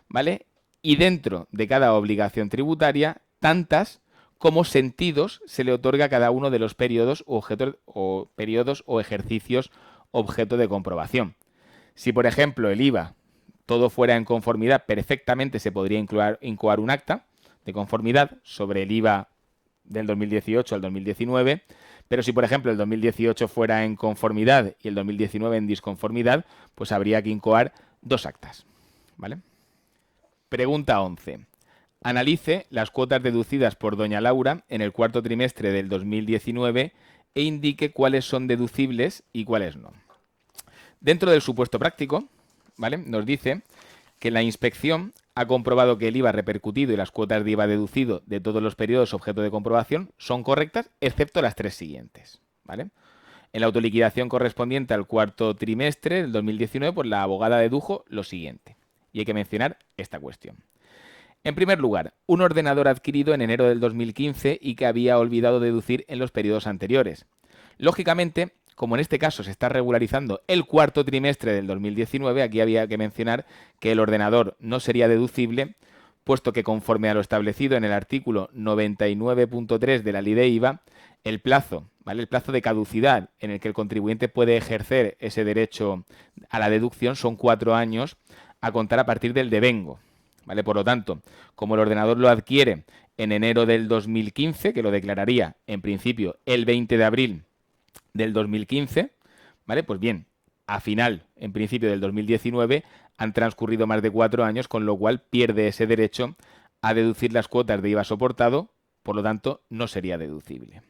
¿vale? Y dentro de cada obligación tributaria, tantas como sentidos se le otorga a cada uno de los periodos o ejercicios objeto de comprobación. Si, por ejemplo, el IVA todo fuera en conformidad, perfectamente se podría incoar un acta de conformidad sobre el IVA del 2018 al 2019, pero si, por ejemplo, el 2018 fuera en conformidad y el 2019 en disconformidad, pues habría que incoar dos actas, ¿vale? Pregunta 11. Analice las cuotas deducidas por doña Laura en el cuarto trimestre del 2019 e indique cuáles son deducibles y cuáles no. Dentro del supuesto práctico, ¿vale?, nos dice que la inspección ha comprobado que el IVA repercutido y las cuotas de IVA deducido de todos los periodos objeto de comprobación son correctas, excepto las tres siguientes, ¿vale? En la autoliquidación correspondiente al cuarto trimestre del 2019, pues la abogada dedujo lo siguiente. Y hay que mencionar esta cuestión. En primer lugar, un ordenador adquirido en enero del 2015 y que había olvidado deducir en los periodos anteriores. Lógicamente, como en este caso se está regularizando el cuarto trimestre del 2019, aquí había que mencionar que el ordenador no sería deducible, puesto que conforme a lo establecido en el artículo 99.3 de la Ley de IVA, el plazo, ¿vale?, el plazo de caducidad en el que el contribuyente puede ejercer ese derecho a la deducción son 4 años a contar a partir del devengo, ¿vale? Por lo tanto, como el ordenador lo adquiere en enero del 2015, que lo declararía en principio el 20 de abril del 2015, ¿vale? Pues bien, a final, en principio del 2019, han transcurrido más de 4 años, con lo cual pierde ese derecho a deducir las cuotas de IVA soportado, por lo tanto, no sería deducible.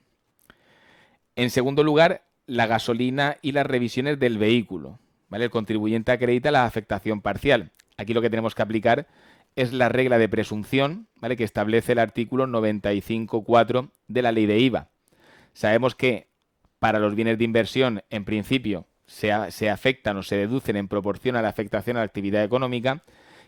En segundo lugar, la gasolina y las revisiones del vehículo, ¿vale? El contribuyente acredita la afectación parcial. Aquí lo que tenemos que aplicar es la regla de presunción, ¿vale?, que establece el artículo 95.4 de la Ley de IVA. Sabemos que para los bienes de inversión, en principio, se afectan o se deducen en proporción a la afectación a la actividad económica,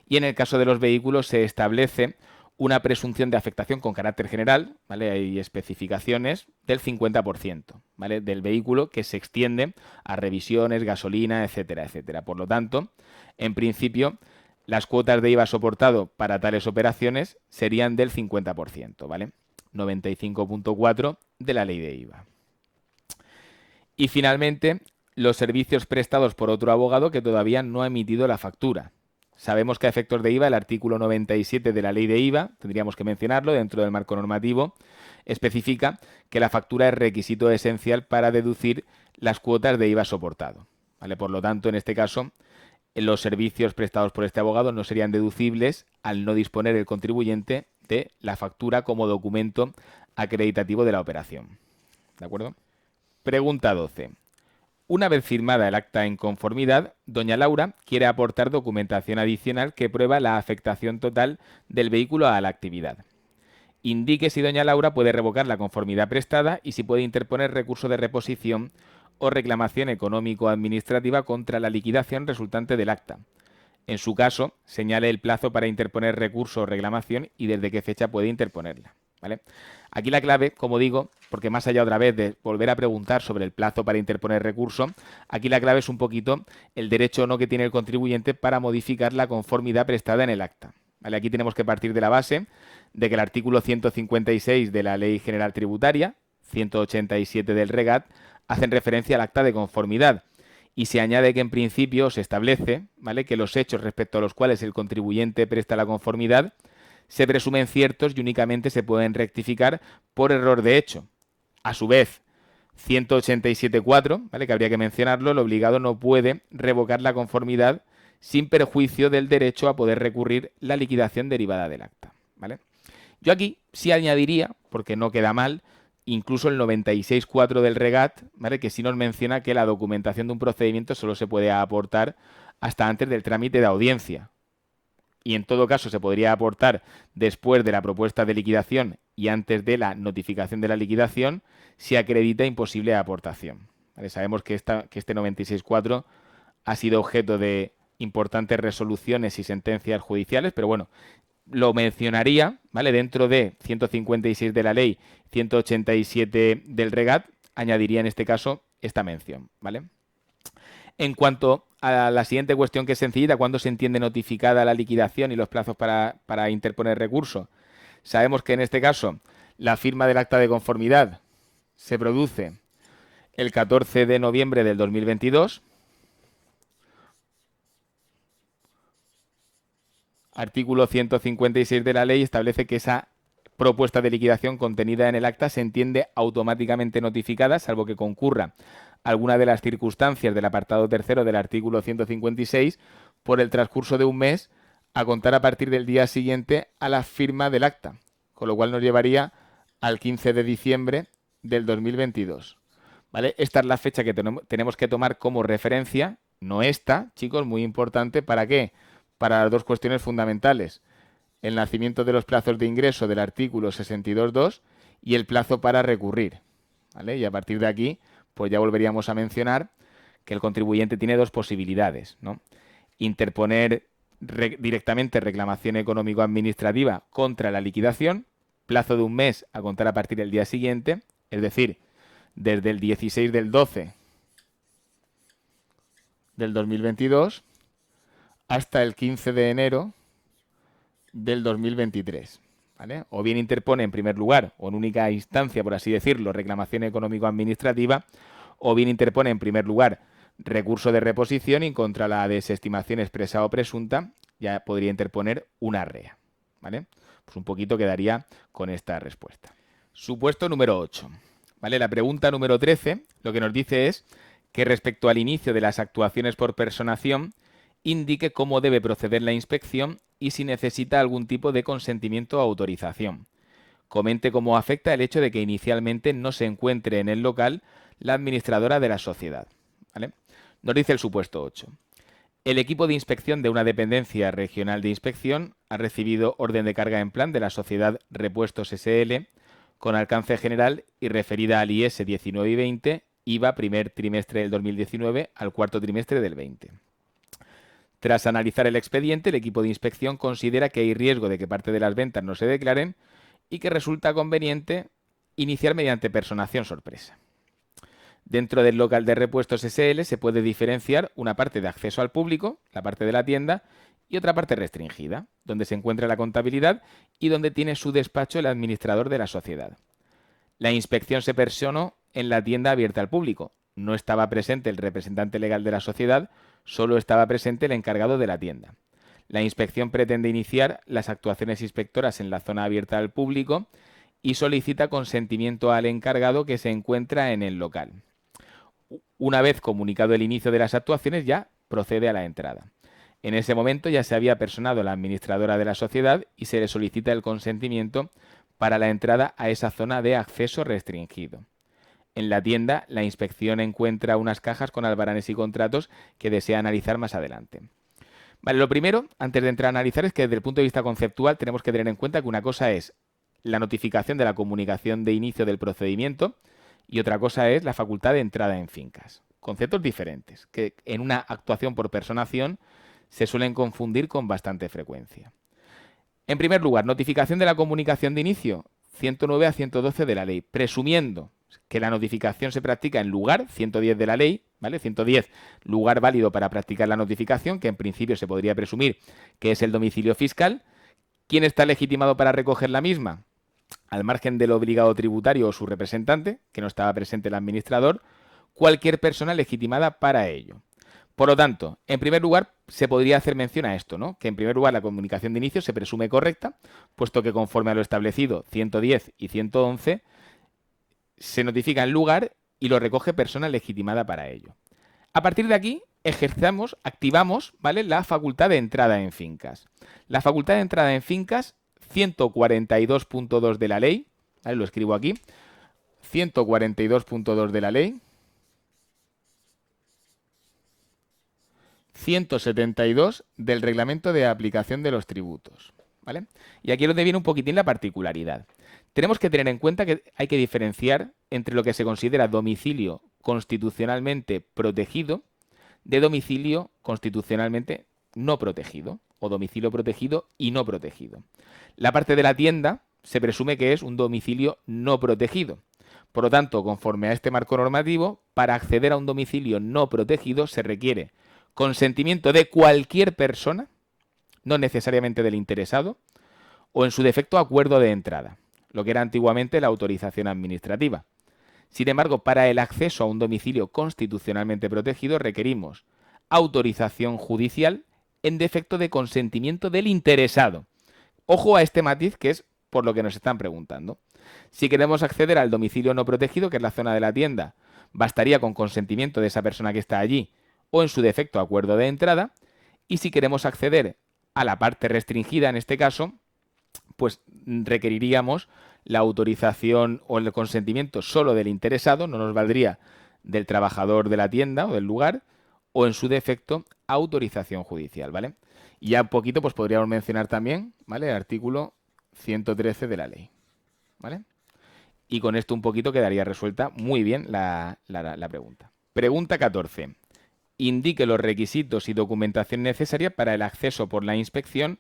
y en el caso de los vehículos se establece una presunción de afectación con carácter general, ¿vale? Hay especificaciones del 50%, ¿vale?, del vehículo, que se extiende a revisiones, gasolina, etcétera, etcétera. Por lo tanto, en principio, las cuotas de IVA soportado para tales operaciones serían del 50%, ¿vale? 95.4 de la Ley de IVA. Y finalmente, los servicios prestados por otro abogado que todavía no ha emitido la factura. Sabemos que a efectos de IVA, el artículo 97 de la Ley de IVA, tendríamos que mencionarlo dentro del marco normativo, especifica que la factura es requisito esencial para deducir las cuotas de IVA soportado, ¿vale? Por lo tanto, en este caso, los servicios prestados por este abogado no serían deducibles al no disponer el contribuyente de la factura como documento acreditativo de la operación. ¿De acuerdo? Pregunta 12. Una vez firmada el acta en conformidad, doña Laura quiere aportar documentación adicional que prueba la afectación total del vehículo a la actividad. Indique si doña Laura puede revocar la conformidad prestada y si puede interponer recurso de reposición o reclamación económico-administrativa contra la liquidación resultante del acta. En su caso, señale el plazo para interponer recurso o reclamación y desde qué fecha puede interponerla, ¿vale? Aquí la clave, como digo, porque más allá otra vez de volver a preguntar sobre el plazo para interponer recurso, aquí la clave es un poquito el derecho o no que tiene el contribuyente para modificar la conformidad prestada en el acta, ¿vale? Aquí tenemos que partir de la base de que el artículo 156 de la Ley General Tributaria, 187 del REGAT, hacen referencia al acta de conformidad. Y se añade que en principio se establece, ¿vale?, que los hechos respecto a los cuales el contribuyente presta la conformidad se presumen ciertos y únicamente se pueden rectificar por error de hecho. A su vez, 187.4, ¿vale?, que habría que mencionarlo, el obligado no puede revocar la conformidad sin perjuicio del derecho a poder recurrir la liquidación derivada del acta, ¿vale? Yo aquí sí añadiría, porque no queda mal, incluso el 96.4 del REGAT, ¿vale?, que sí nos menciona que la documentación de un procedimiento solo se puede aportar hasta antes del trámite de audiencia. Y en todo caso se podría aportar después de la propuesta de liquidación y antes de la notificación de la liquidación si acredita imposible aportación, ¿Vale? Sabemos que este 96.4 ha sido objeto de importantes resoluciones y sentencias judiciales, pero bueno, lo mencionaría, ¿vale? Dentro de 156 de la ley, 187 del REGAT, añadiría en este caso esta mención, ¿vale? En cuanto a la siguiente cuestión, que es sencillita, ¿cuándo se entiende notificada la liquidación y los plazos para interponer recurso? Sabemos que en este caso la firma del acta de conformidad se produce el 14 de noviembre del 2022. Artículo 156 de la ley establece que esa propuesta de liquidación contenida en el acta se entiende automáticamente notificada, salvo que concurra alguna de las circunstancias del apartado tercero del artículo 156 por el transcurso de un mes a contar a partir del día siguiente a la firma del acta, con lo cual nos llevaría al 15 de diciembre del 2022. ¿Vale? Esta es la fecha que tenemos que tomar como referencia, no esta, chicos, muy importante. ¿Para qué? Para las dos cuestiones fundamentales: el nacimiento de los plazos de ingreso del artículo 62.2 y el plazo para recurrir, ¿vale? Y a partir de aquí, pues ya volveríamos a mencionar que el contribuyente tiene dos posibilidades, ¿no? Interponer directamente reclamación económico-administrativa contra la liquidación, plazo de un mes a contar a partir del día siguiente, es decir, desde el 16 del 12 del 2022 hasta el 15 de enero del 2023. ¿Vale? O bien interpone en primer lugar o en única instancia, por así decirlo, reclamación económico-administrativa, o bien interpone en primer lugar recurso de reposición y contra la desestimación expresa o presunta ya podría interponer una REA. ¿Vale? Pues un poquito quedaría con esta respuesta. Supuesto número 8. ¿Vale? La pregunta número 13 lo que nos dice es que respecto al inicio de las actuaciones por personación, indique cómo debe proceder la inspección y si necesita algún tipo de consentimiento o autorización. Comente cómo afecta el hecho de que inicialmente no se encuentre en el local la administradora de la sociedad. ¿Vale? Nos dice el supuesto 8. El equipo de inspección de una dependencia regional de inspección ha recibido orden de carga en plan de la sociedad Repuestos SL con alcance general y referida al IS 19 y 20, IVA primer trimestre del 2019 al cuarto trimestre del 20. Tras analizar el expediente, el equipo de inspección considera que hay riesgo de que parte de las ventas no se declaren y que resulta conveniente iniciar mediante personación sorpresa. Dentro del local de Repuestos SL se puede diferenciar una parte de acceso al público, la parte de la tienda, y otra parte restringida, donde se encuentra la contabilidad y donde tiene su despacho el administrador de la sociedad. La inspección se personó en la tienda abierta al público. No estaba presente el representante legal de la sociedad, solo estaba presente el encargado de la tienda. La inspección pretende iniciar las actuaciones inspectoras en la zona abierta al público y solicita consentimiento al encargado que se encuentra en el local. Una vez comunicado el inicio de las actuaciones, ya procede a la entrada. En ese momento ya se había personado la administradora de la sociedad y se le solicita el consentimiento para la entrada a esa zona de acceso restringido. En la tienda, la inspección encuentra unas cajas con albaranes y contratos que desea analizar más adelante. Vale, lo primero, antes de entrar a analizar, es que desde el punto de vista conceptual tenemos que tener en cuenta que una cosa es la notificación de la comunicación de inicio del procedimiento y otra cosa es la facultad de entrada en fincas. Conceptos diferentes, que en una actuación por personación se suelen confundir con bastante frecuencia. En primer lugar, notificación de la comunicación de inicio, 109 a 112 de la ley, presumiendo que la notificación se practica en lugar, 110 de la ley, ¿vale? 110, lugar válido para practicar la notificación, que en principio se podría presumir que es el domicilio fiscal. ¿Quién está legitimado para recoger la misma? Al margen del obligado tributario o su representante, que no estaba presente el administrador, cualquier persona legitimada para ello. Por lo tanto, en primer lugar, se podría hacer mención a esto, ¿no? Que en primer lugar la comunicación de inicio se presume correcta, puesto que conforme a lo establecido 110 y 111, se notifica el lugar y lo recoge persona legitimada para ello. A partir de aquí, activamos, ¿vale?, la facultad de entrada en fincas. La facultad de entrada en fincas, 142.2 de la ley, ¿vale?, lo escribo aquí, 142.2 de la ley, 172 del reglamento de aplicación de los tributos, ¿vale? Y aquí es donde viene un poquitín la particularidad. Tenemos que tener en cuenta que hay que diferenciar entre lo que se considera domicilio constitucionalmente protegido de domicilio constitucionalmente no protegido, o domicilio protegido y no protegido. La parte de la tienda se presume que es un domicilio no protegido. Por lo tanto, conforme a este marco normativo, para acceder a un domicilio no protegido se requiere consentimiento de cualquier persona, no necesariamente del interesado, o en su defecto acuerdo de entrada, lo que era antiguamente la autorización administrativa. Sin embargo, para el acceso a un domicilio constitucionalmente protegido requerimos autorización judicial en defecto de consentimiento del interesado. Ojo a este matiz que es por lo que nos están preguntando. Si queremos acceder al domicilio no protegido, que es la zona de la tienda, bastaría con consentimiento de esa persona que está allí o en su defecto acuerdo de entrada. Y si queremos acceder a la parte restringida, en este caso, pues requeriríamos la autorización o el consentimiento solo del interesado, no nos valdría del trabajador de la tienda o del lugar, o en su defecto autorización judicial, ¿vale? Y ya un poquito pues podríamos mencionar también, ¿vale? El artículo 113 de la ley, ¿vale? Y con esto un poquito quedaría resuelta muy bien la pregunta. Pregunta 14. Indique los requisitos y documentación necesaria para el acceso por la inspección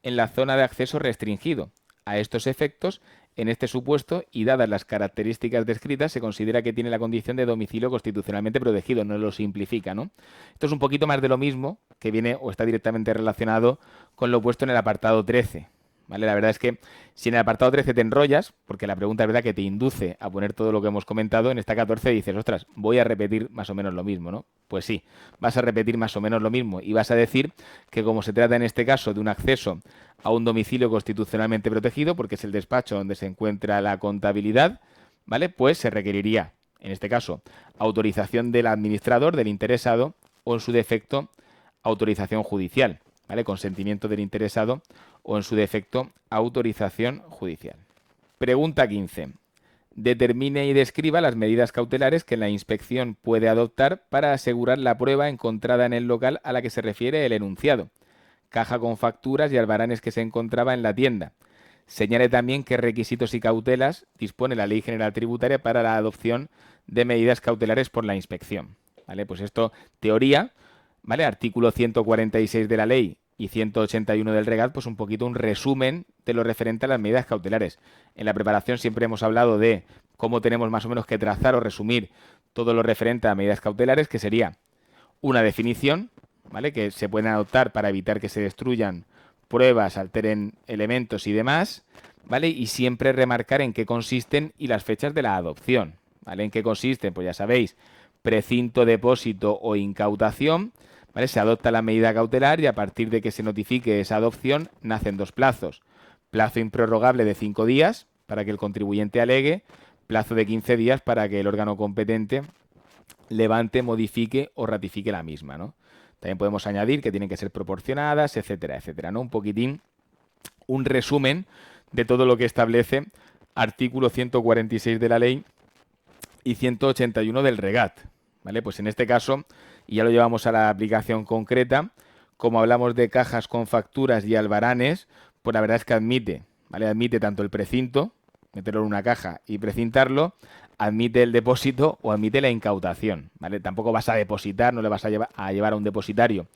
en la zona de acceso restringido. A estos efectos, en este supuesto y dadas las características descritas, se considera que tiene la condición de domicilio constitucionalmente protegido. No lo simplifica, ¿no? Esto es un poquito más de lo mismo que viene o está directamente relacionado con lo puesto en el apartado 13. ¿Vale? La verdad es que si en el apartado 13 te enrollas, porque la pregunta es verdad que te induce a poner todo lo que hemos comentado, en esta 14 dices, ostras, voy a repetir más o menos lo mismo, ¿no? Pues sí, vas a repetir más o menos lo mismo y vas a decir que como se trata en este caso de un acceso a un domicilio constitucionalmente protegido, porque es el despacho donde se encuentra la contabilidad, ¿vale? Pues se requeriría, en este caso, autorización del administrador, del interesado, o en su defecto, autorización judicial, ¿vale? Consentimiento del interesado o en su defecto autorización judicial. Pregunta 15. Determine y describa las medidas cautelares que la inspección puede adoptar para asegurar la prueba encontrada en el local a la que se refiere el enunciado. Caja con facturas y albaranes que se encontraba en la tienda. Señale también qué requisitos y cautelas dispone la Ley General Tributaria para la adopción de medidas cautelares por la inspección. ¿Vale? Pues esto, teoría, ¿vale? Artículo 146 de la ley y 181 del Regat, pues un poquito un resumen de lo referente a las medidas cautelares. En la preparación siempre hemos hablado de cómo tenemos más o menos que trazar o resumir todo lo referente a medidas cautelares, que sería una definición, ¿vale? Que se pueden adoptar para evitar que se destruyan pruebas, alteren elementos y demás, ¿vale? Y siempre remarcar en qué consisten y las fechas de la adopción, ¿vale? En qué consisten, pues ya sabéis, precinto, depósito o incautación, ¿vale? Se adopta la medida cautelar y a partir de que se notifique esa adopción nacen dos plazos. Plazo improrrogable de 5 días para que el contribuyente alegue, plazo de 15 días para que el órgano competente levante, modifique o ratifique la misma, ¿no? También podemos añadir que tienen que ser proporcionadas, etcétera, etcétera, ¿no? Un poquitín, un resumen de todo lo que establece artículo 146 de la ley y 181 del Regat, ¿vale? Pues en este caso, y ya lo llevamos a la aplicación concreta, como hablamos de cajas con facturas y albaranes, pues la verdad es que admite, ¿vale? Admite tanto el precinto, meterlo en una caja y precintarlo, admite el depósito o admite la incautación, ¿vale? Tampoco vas a depositar, no le vas a llevar a un depositario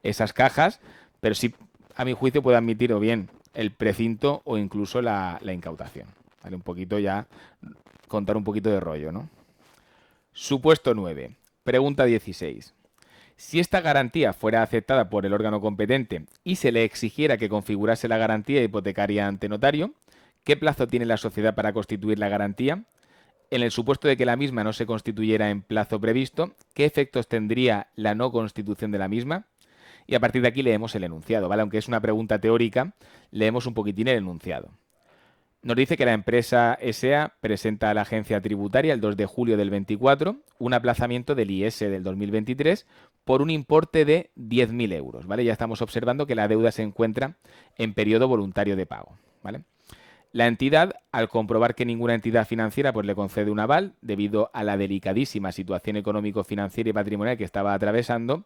esas cajas, pero sí, a mi juicio, puede admitir o bien el precinto o incluso la incautación, ¿vale? Un poquito ya, contar un poquito de rollo, ¿no? Supuesto 9. Pregunta 16. Si esta garantía fuera aceptada por el órgano competente y se le exigiera que configurase la garantía hipotecaria ante notario, ¿qué plazo tiene la sociedad para constituir la garantía? En el supuesto de que la misma no se constituyera en plazo previsto, ¿qué efectos tendría la no constitución de la misma? Y a partir de aquí leemos el enunciado, ¿vale? Aunque es una pregunta teórica, leemos un poquitín el enunciado. Nos dice que la empresa S.A. presenta a la agencia tributaria el 2 de julio del 24 un aplazamiento del IS del 2023 por un importe de 10.000 euros, ¿vale? Ya estamos observando que la deuda se encuentra en periodo voluntario de pago, ¿vale? La entidad, al comprobar que ninguna entidad financiera pues, le concede un aval debido a la delicadísima situación económico-financiera y patrimonial que estaba atravesando,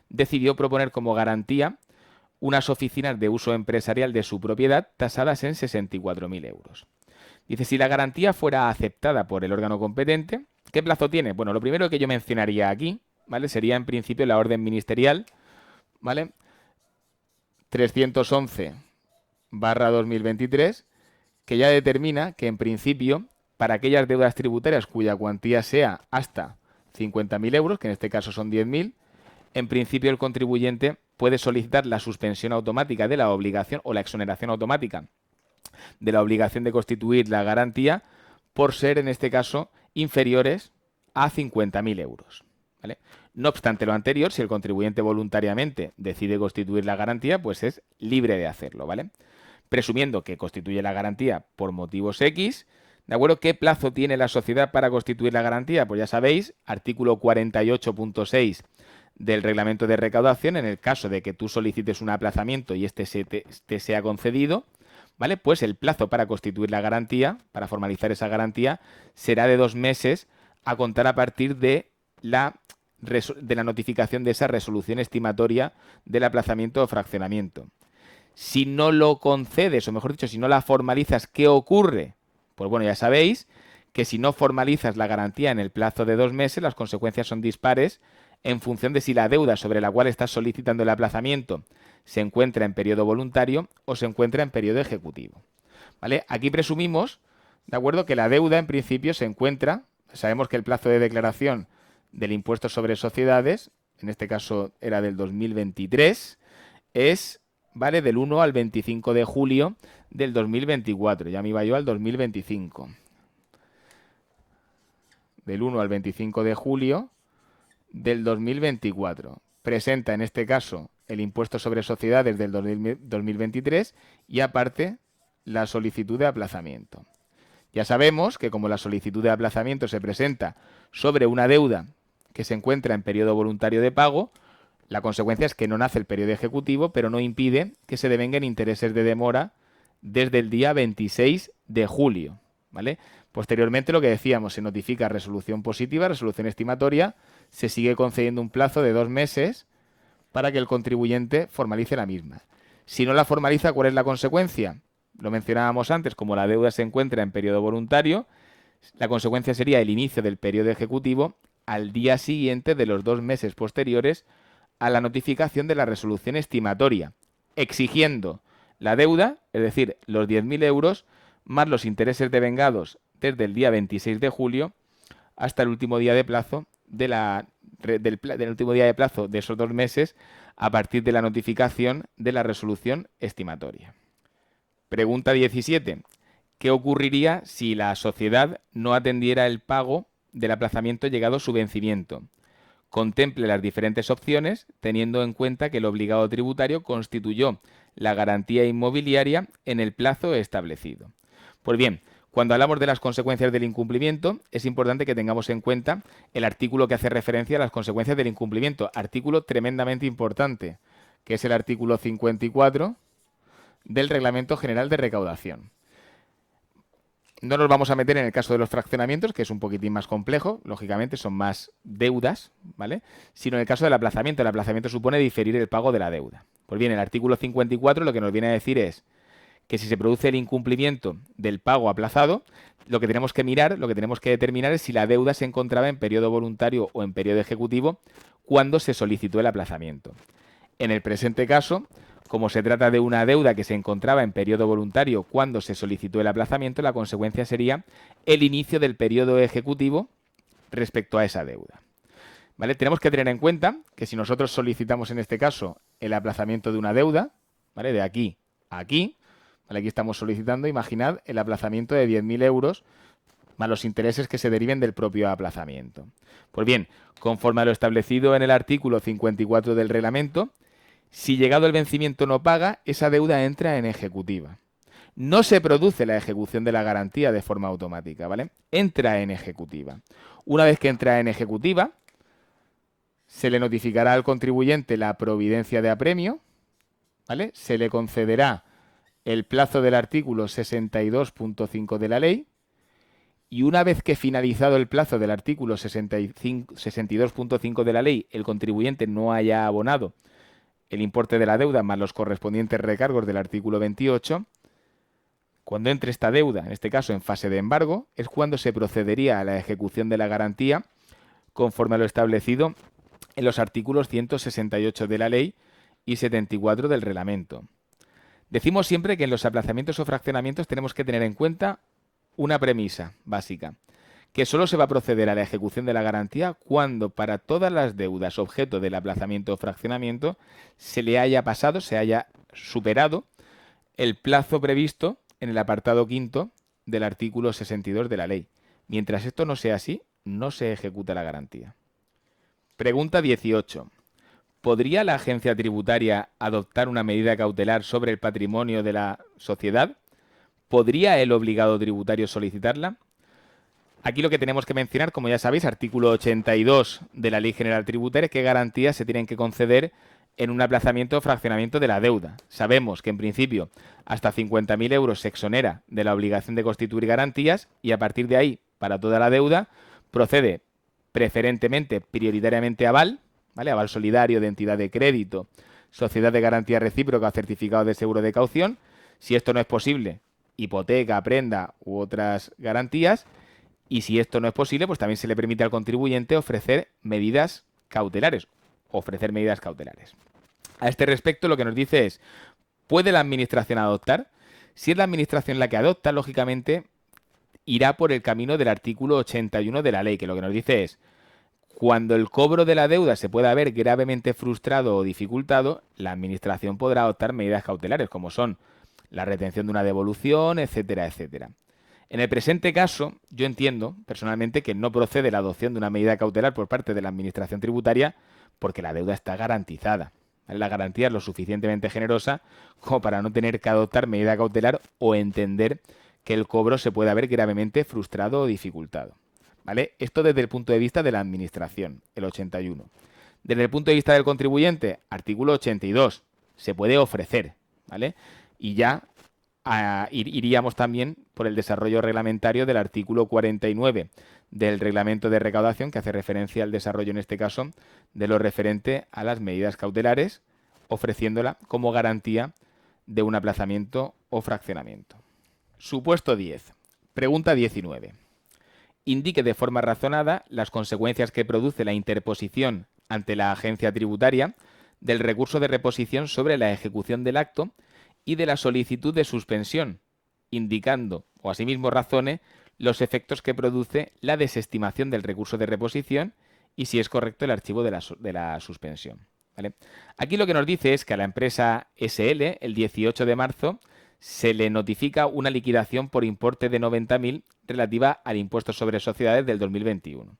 decidió proponer como garantía unas oficinas de uso empresarial de su propiedad tasadas en 64.000 euros. Dice, si la garantía fuera aceptada por el órgano competente, ¿qué plazo tiene? Bueno, lo primero que yo mencionaría aquí, ¿vale? Sería en principio la orden ministerial, ¿vale? 311/2023, que ya determina que en principio, para aquellas deudas tributarias cuya cuantía sea hasta 50.000 euros, que en este caso son 10.000, en principio el contribuyente puede solicitar la suspensión automática de la obligación o la exoneración automática de la obligación de constituir la garantía por ser, en este caso, inferiores a 50.000 euros. ¿Vale? No obstante lo anterior, si el contribuyente voluntariamente decide constituir la garantía, pues es libre de hacerlo, ¿vale? Presumiendo que constituye la garantía por motivos X, ¿de acuerdo? ¿Qué plazo tiene la sociedad para constituir la garantía? Pues ya sabéis, artículo 48.6 del reglamento de recaudación, en el caso de que tú solicites un aplazamiento y este te sea concedido, ¿vale? Pues el plazo para constituir la garantía, para formalizar esa garantía, será de 2 meses a contar a partir de la notificación de esa resolución estimatoria del aplazamiento o fraccionamiento. Si no lo concedes, o mejor dicho, si no la formalizas, ¿qué ocurre? Pues bueno, ya sabéis que si no formalizas la garantía en el plazo de 2 meses, las consecuencias son dispares en función de si la deuda sobre la cual estás solicitando el aplazamiento se encuentra en periodo voluntario o se encuentra en periodo ejecutivo. ¿Vale? Aquí presumimos, ¿de acuerdo?, que la deuda en principio se encuentra, sabemos que el plazo de declaración del impuesto sobre sociedades, en este caso era del 2023, es, ¿vale?, del 1 al 25 de julio del 2024. Ya me iba yo al 2025. Del 1 al 25 de julio del 2024. Presenta en este caso el impuesto sobre sociedades del 2023 y aparte la solicitud de aplazamiento. Ya sabemos que como la solicitud de aplazamiento se presenta sobre una deuda que se encuentra en periodo voluntario de pago, la consecuencia es que no nace el periodo ejecutivo, pero no impide que se devenguen intereses de demora desde el día 26 de julio, ¿vale? Posteriormente, lo que decíamos, se notifica resolución positiva, resolución estimatoria, se sigue concediendo un plazo de 2 meses para que el contribuyente formalice la misma. Si no la formaliza, ¿cuál es la consecuencia? Lo mencionábamos antes, como la deuda se encuentra en periodo voluntario, la consecuencia sería el inicio del periodo ejecutivo al día siguiente de los 2 meses posteriores a la notificación de la resolución estimatoria, exigiendo la deuda, es decir, los 10.000 euros, más los intereses devengados desde el día 26 de julio hasta el último día de plazo del último día de plazo de esos 2 meses a partir de la notificación de la resolución estimatoria. Pregunta 17. ¿Qué ocurriría si la sociedad no atendiera el pago del aplazamiento llegado su vencimiento? Contemple las diferentes opciones, teniendo en cuenta que el obligado tributario constituyó la garantía inmobiliaria en el plazo establecido. Pues bien, cuando hablamos de las consecuencias del incumplimiento, es importante que tengamos en cuenta el artículo que hace referencia a las consecuencias del incumplimiento, artículo tremendamente importante, que es el artículo 54 del Reglamento General de Recaudación. No nos vamos a meter en el caso de los fraccionamientos, que es un poquitín más complejo, lógicamente son más deudas, ¿vale? Sino en el caso del aplazamiento. El aplazamiento supone diferir el pago de la deuda. Pues bien, el artículo 54 lo que nos viene a decir es que si se produce el incumplimiento del pago aplazado, lo que tenemos que mirar, lo que tenemos que determinar es si la deuda se encontraba en periodo voluntario o en periodo ejecutivo cuando se solicitó el aplazamiento. En el presente caso, como se trata de una deuda que se encontraba en periodo voluntario cuando se solicitó el aplazamiento, la consecuencia sería el inicio del periodo ejecutivo respecto a esa deuda. ¿Vale? Tenemos que tener en cuenta que si nosotros solicitamos en este caso el aplazamiento de una deuda, ¿vale?, de aquí a aquí, ¿vale?, aquí estamos solicitando, imaginad, el aplazamiento de 10.000 euros más los intereses que se deriven del propio aplazamiento. Pues bien, conforme a lo establecido en el artículo 54 del reglamento, si llegado el vencimiento no paga, esa deuda entra en ejecutiva. No se produce la ejecución de la garantía de forma automática, ¿vale? Entra en ejecutiva. Una vez que entra en ejecutiva, se le notificará al contribuyente la providencia de apremio, ¿vale? Se le concederá el plazo del artículo 62.5 de la ley y una vez que finalizado el plazo del artículo 62.5 de la ley, el contribuyente no haya abonado el importe de la deuda más los correspondientes recargos del artículo 28, Cuando entre esta deuda, en este caso en fase de embargo, es cuando se procedería a la ejecución de la garantía conforme a lo establecido en los artículos 168 de la ley y 74 del reglamento. Decimos siempre que en los aplazamientos o fraccionamientos tenemos que tener en cuenta una premisa básica, que solo se va a proceder a la ejecución de la garantía cuando para todas las deudas objeto del aplazamiento o fraccionamiento se le haya pasado, se haya superado el plazo previsto en el apartado quinto del artículo 62 de la ley. Mientras esto no sea así, no se ejecuta la garantía. Pregunta 18. ¿Podría la agencia tributaria adoptar una medida cautelar sobre el patrimonio de la sociedad? ¿Podría el obligado tributario solicitarla? Aquí lo que tenemos que mencionar, como ya sabéis, artículo 82 de la Ley General Tributaria, qué garantías se tienen que conceder en un aplazamiento o fraccionamiento de la deuda. Sabemos que en principio hasta 50.000 euros se exonera de la obligación de constituir garantías y a partir de ahí, para toda la deuda, procede preferentemente, prioritariamente aval, ¿vale? Aval solidario de entidad de crédito, sociedad de garantía recíproca o certificado de seguro de caución. Si esto no es posible, hipoteca, prenda u otras garantías. Y si esto no es posible, pues también se le permite al contribuyente ofrecer medidas cautelares. A este respecto, lo que nos dice es, ¿puede la administración adoptar? Si es la administración la que adopta, lógicamente irá por el camino del artículo 81 de la ley, que lo que nos dice es, cuando el cobro de la deuda se pueda ver gravemente frustrado o dificultado, la administración podrá adoptar medidas cautelares, como son la retención de una devolución, etcétera, etcétera. En el presente caso, yo entiendo personalmente que no procede la adopción de una medida cautelar por parte de la administración tributaria porque la deuda está garantizada. La garantía es lo suficientemente generosa como para no tener que adoptar medida cautelar o entender que el cobro se pueda ver gravemente frustrado o dificultado. ¿Vale? Esto desde el punto de vista de la administración, el 81. Desde el punto de vista del contribuyente, artículo 82, se puede ofrecer, ¿vale? Y ya iríamos también por el desarrollo reglamentario del artículo 49 del reglamento de recaudación, que hace referencia al desarrollo, en este caso, de lo referente a las medidas cautelares, ofreciéndola como garantía de un aplazamiento o fraccionamiento. Supuesto 10. Pregunta 19. Indique de forma razonada las consecuencias que produce la interposición ante la agencia tributaria del recurso de reposición sobre la ejecución del acto y de la solicitud de suspensión, indicando, o asimismo razone, los efectos que produce la desestimación del recurso de reposición y si es correcto el archivo de la suspensión. ¿Vale? Aquí lo que nos dice es que a la empresa SL, el 18 de marzo, se le notifica una liquidación por importe de 90.000 relativa al impuesto sobre sociedades del 2021.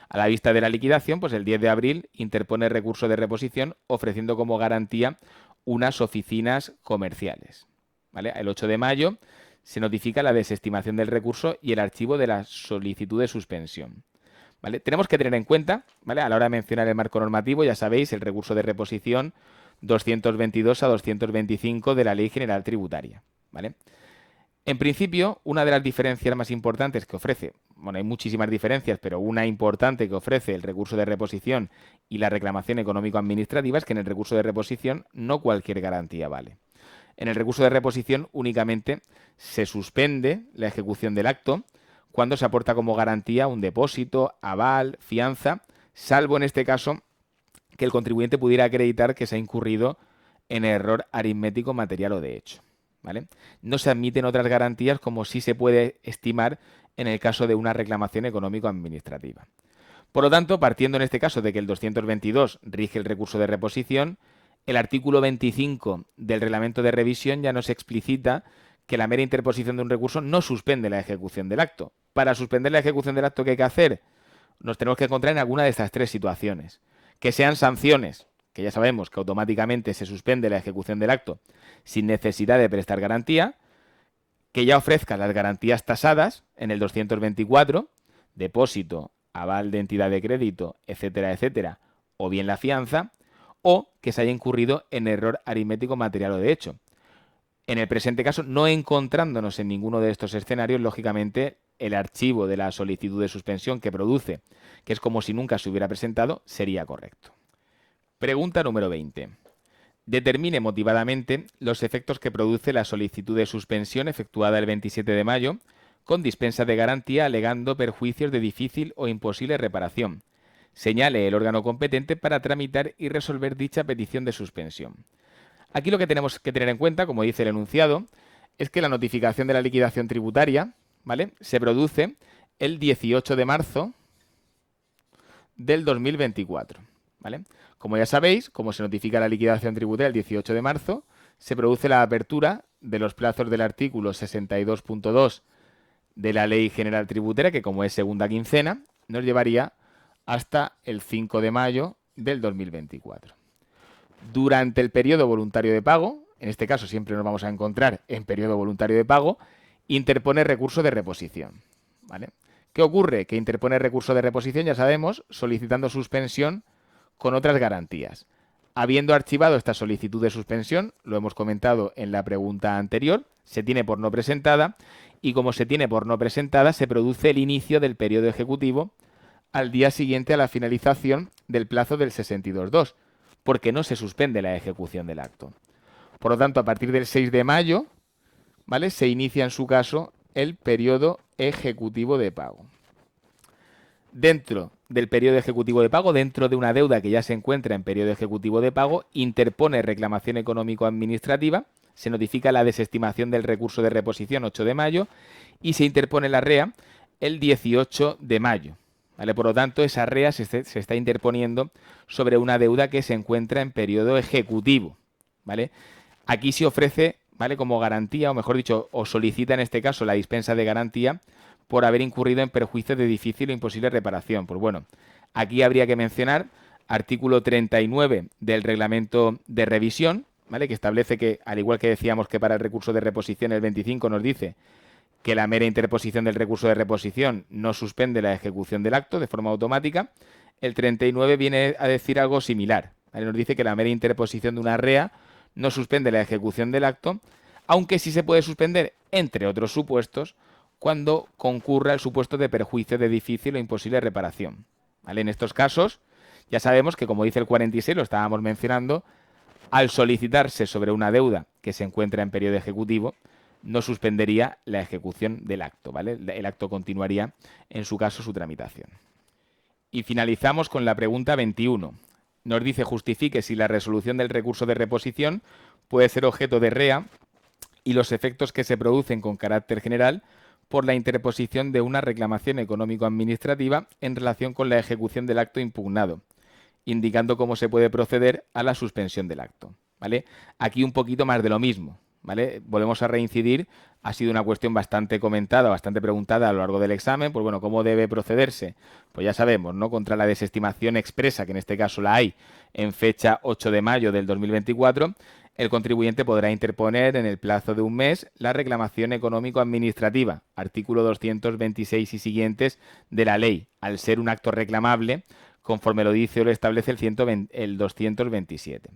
A la vista de la liquidación, pues el 10 de abril interpone recurso de reposición ofreciendo como garantía unas oficinas comerciales. ¿Vale? El 8 de mayo se notifica la desestimación del recurso y el archivo de la solicitud de suspensión. ¿Vale? Tenemos que tener en cuenta, ¿vale? A la hora de mencionar el marco normativo, ya sabéis, el recurso de reposición 222 a 225 de la Ley General Tributaria. ¿Vale? En principio, una de las diferencias más importantes que ofrece, bueno, hay muchísimas diferencias, pero una importante que ofrece el recurso de reposición y la reclamación económico-administrativa es que en el recurso de reposición no cualquier garantía vale. En el recurso de reposición únicamente se suspende la ejecución del acto cuando se aporta como garantía un depósito, aval, fianza, salvo en este caso que el contribuyente pudiera acreditar que se ha incurrido en error aritmético, material o de hecho. ¿Vale? No se admiten otras garantías como sí se puede estimar en el caso de una reclamación económico-administrativa. Por lo tanto, partiendo en este caso de que el 222 rige el recurso de reposición, el artículo 25 del reglamento de revisión ya nos explicita que la mera interposición de un recurso no suspende la ejecución del acto. Para suspender la ejecución del acto, ¿qué hay que hacer? Nos tenemos que encontrar en alguna de estas tres situaciones. Que sean sanciones, que ya sabemos que automáticamente se suspende la ejecución del acto sin necesidad de prestar garantía, que ya ofrezca las garantías tasadas en el 224, depósito, aval de entidad de crédito, etcétera, etcétera, o bien la fianza, o que se haya incurrido en error aritmético, material o de hecho. En el presente caso, no encontrándonos en ninguno de estos escenarios, lógicamente, el archivo de la solicitud de suspensión que produce, que es como si nunca se hubiera presentado, sería correcto. Pregunta número 20. determine motivadamente los efectos que produce la solicitud de suspensión efectuada el 27 de mayo con dispensa de garantía alegando perjuicios de difícil o imposible reparación. Señale el órgano competente para tramitar y resolver dicha petición de suspensión. Aquí lo que tenemos que tener en cuenta, como dice el enunciado, es que la notificación de la liquidación tributaria, ¿vale?, se produce el 18 de marzo del 2024, ¿vale? Como ya sabéis, como se notifica la liquidación tributaria el 18 de marzo, se produce la apertura de los plazos del artículo 62.2 de la Ley General Tributaria, que como es segunda quincena, nos llevaría hasta el 5 de mayo del 2024. Durante el periodo voluntario de pago, en este caso siempre nos vamos a encontrar en periodo voluntario de pago, interpone recurso de reposición, ¿vale? ¿Qué ocurre? Que interpone recurso de reposición, ya sabemos, solicitando suspensión con otras garantías. Habiendo archivado esta solicitud de suspensión, lo hemos comentado en la pregunta anterior, se tiene por no presentada y como se tiene por no presentada, se produce el inicio del periodo ejecutivo al día siguiente a la finalización del plazo del 62.2, porque no se suspende la ejecución del acto. Por lo tanto, a partir del 6 de mayo, ¿vale?, se inicia en su caso el periodo ejecutivo de pago. Dentro del periodo ejecutivo de pago, dentro de una deuda que ya se encuentra en periodo ejecutivo de pago, interpone reclamación económico-administrativa, se notifica la desestimación del recurso de reposición 8 de mayo y se interpone la REA el 18 de mayo. ¿Vale? Por lo tanto, esa REA se está interponiendo sobre una deuda que se encuentra en periodo ejecutivo, ¿vale? Aquí se ofrece, ¿vale?, como garantía, o mejor dicho, o solicita en este caso la dispensa de garantía por haber incurrido en perjuicios de difícil o imposible reparación. Pues bueno, aquí habría que mencionar artículo 39 del reglamento de revisión, ¿vale?, que establece que, al igual que decíamos que para el recurso de reposición el 25 nos dice que la mera interposición del recurso de reposición no suspende la ejecución del acto de forma automática, el 39 viene a decir algo similar, ¿vale? Nos dice que la mera interposición de una REA no suspende la ejecución del acto, aunque sí se puede suspender, entre otros supuestos, cuando concurra el supuesto de perjuicio de difícil o imposible reparación, ¿vale? En estos casos, ya sabemos que, como dice el 46, lo estábamos mencionando, al solicitarse sobre una deuda que se encuentra en periodo ejecutivo, no suspendería la ejecución del acto, ¿vale? El acto continuaría, en su caso, su tramitación. Y finalizamos con la pregunta 21. Nos dice: justifique si la resolución del recurso de reposición puede ser objeto de REA y los efectos que se producen con carácter general por la interposición de una reclamación económico-administrativa en relación con la ejecución del acto impugnado, indicando cómo se puede proceder a la suspensión del acto, ¿vale? Aquí un poquito más de lo mismo, ¿vale? Volvemos a reincidir, ha sido una cuestión bastante comentada, bastante preguntada a lo largo del examen. Pues bueno, ¿cómo debe procederse? Pues ya sabemos, ¿no? Contra la desestimación expresa, que en este caso la hay en fecha 8 de mayo del 2024, el contribuyente podrá interponer en el plazo de un mes la reclamación económico-administrativa, artículo 226 y siguientes de la ley, al ser un acto reclamable, conforme lo dice o lo establece el 227.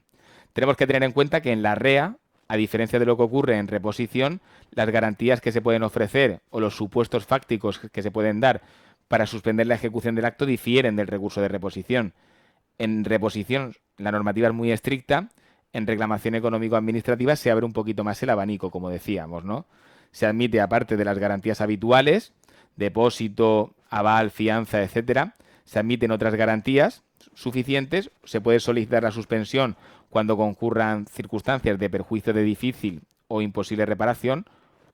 Tenemos que tener en cuenta que en la REA, a diferencia de lo que ocurre en reposición, las garantías que se pueden ofrecer o los supuestos fácticos que se pueden dar para suspender la ejecución del acto difieren del recurso de reposición. En reposición la normativa es muy estricta, en reclamación económico-administrativa se abre un poquito más el abanico, como decíamos, ¿no? Se admite, aparte de las garantías habituales, depósito, aval, fianza, etcétera, se admiten otras garantías suficientes, se puede solicitar la suspensión cuando concurran circunstancias de perjuicio de difícil o imposible reparación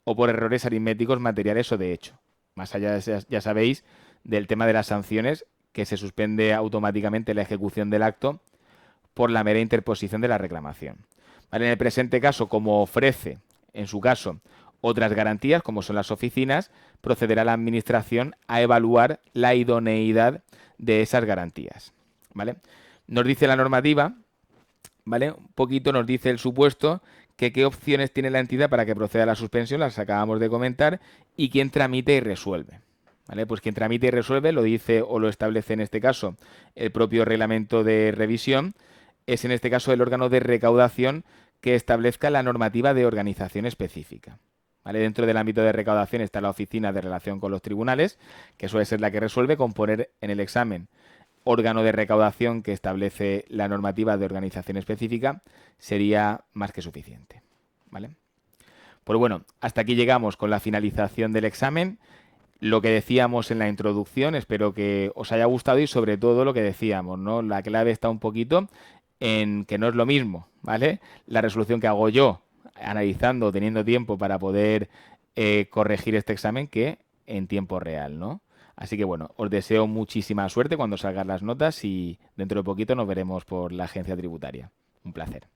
o por errores aritméticos, materiales o de hecho. Más allá, ya sabéis, del tema de las sanciones, que se suspende automáticamente la ejecución del acto por la mera interposición de la reclamación. ¿Vale? En el presente caso, como ofrece, en su caso, otras garantías, como son las oficinas, procederá la Administración a evaluar la idoneidad de esas garantías, ¿vale? Nos dice la normativa, ¿vale? Un poquito nos dice el supuesto que qué opciones tiene la entidad para que proceda a la suspensión, las acabamos de comentar, y quién tramite y resuelve, ¿vale? Pues quien tramite y resuelve, lo dice o lo establece en este caso el propio reglamento de revisión, es en este caso el órgano de recaudación que establezca la normativa de organización específica, ¿vale? Dentro del ámbito de recaudación está la oficina de relación con los tribunales, que suele ser la que resuelve, con poner en el examen órgano de recaudación que establece la normativa de organización específica, sería más que suficiente, ¿vale? Pues bueno, hasta aquí llegamos con la finalización del examen. Lo que decíamos en la introducción, espero que os haya gustado y sobre todo lo que decíamos, ¿no? La clave está un poquito en que no es lo mismo, ¿vale? La resolución que hago yo, analizando, teniendo tiempo para poder corregir este examen, que en tiempo real, ¿no? Así que bueno, os deseo muchísima suerte cuando salgan las notas y dentro de poquito nos veremos por la agencia tributaria. Un placer.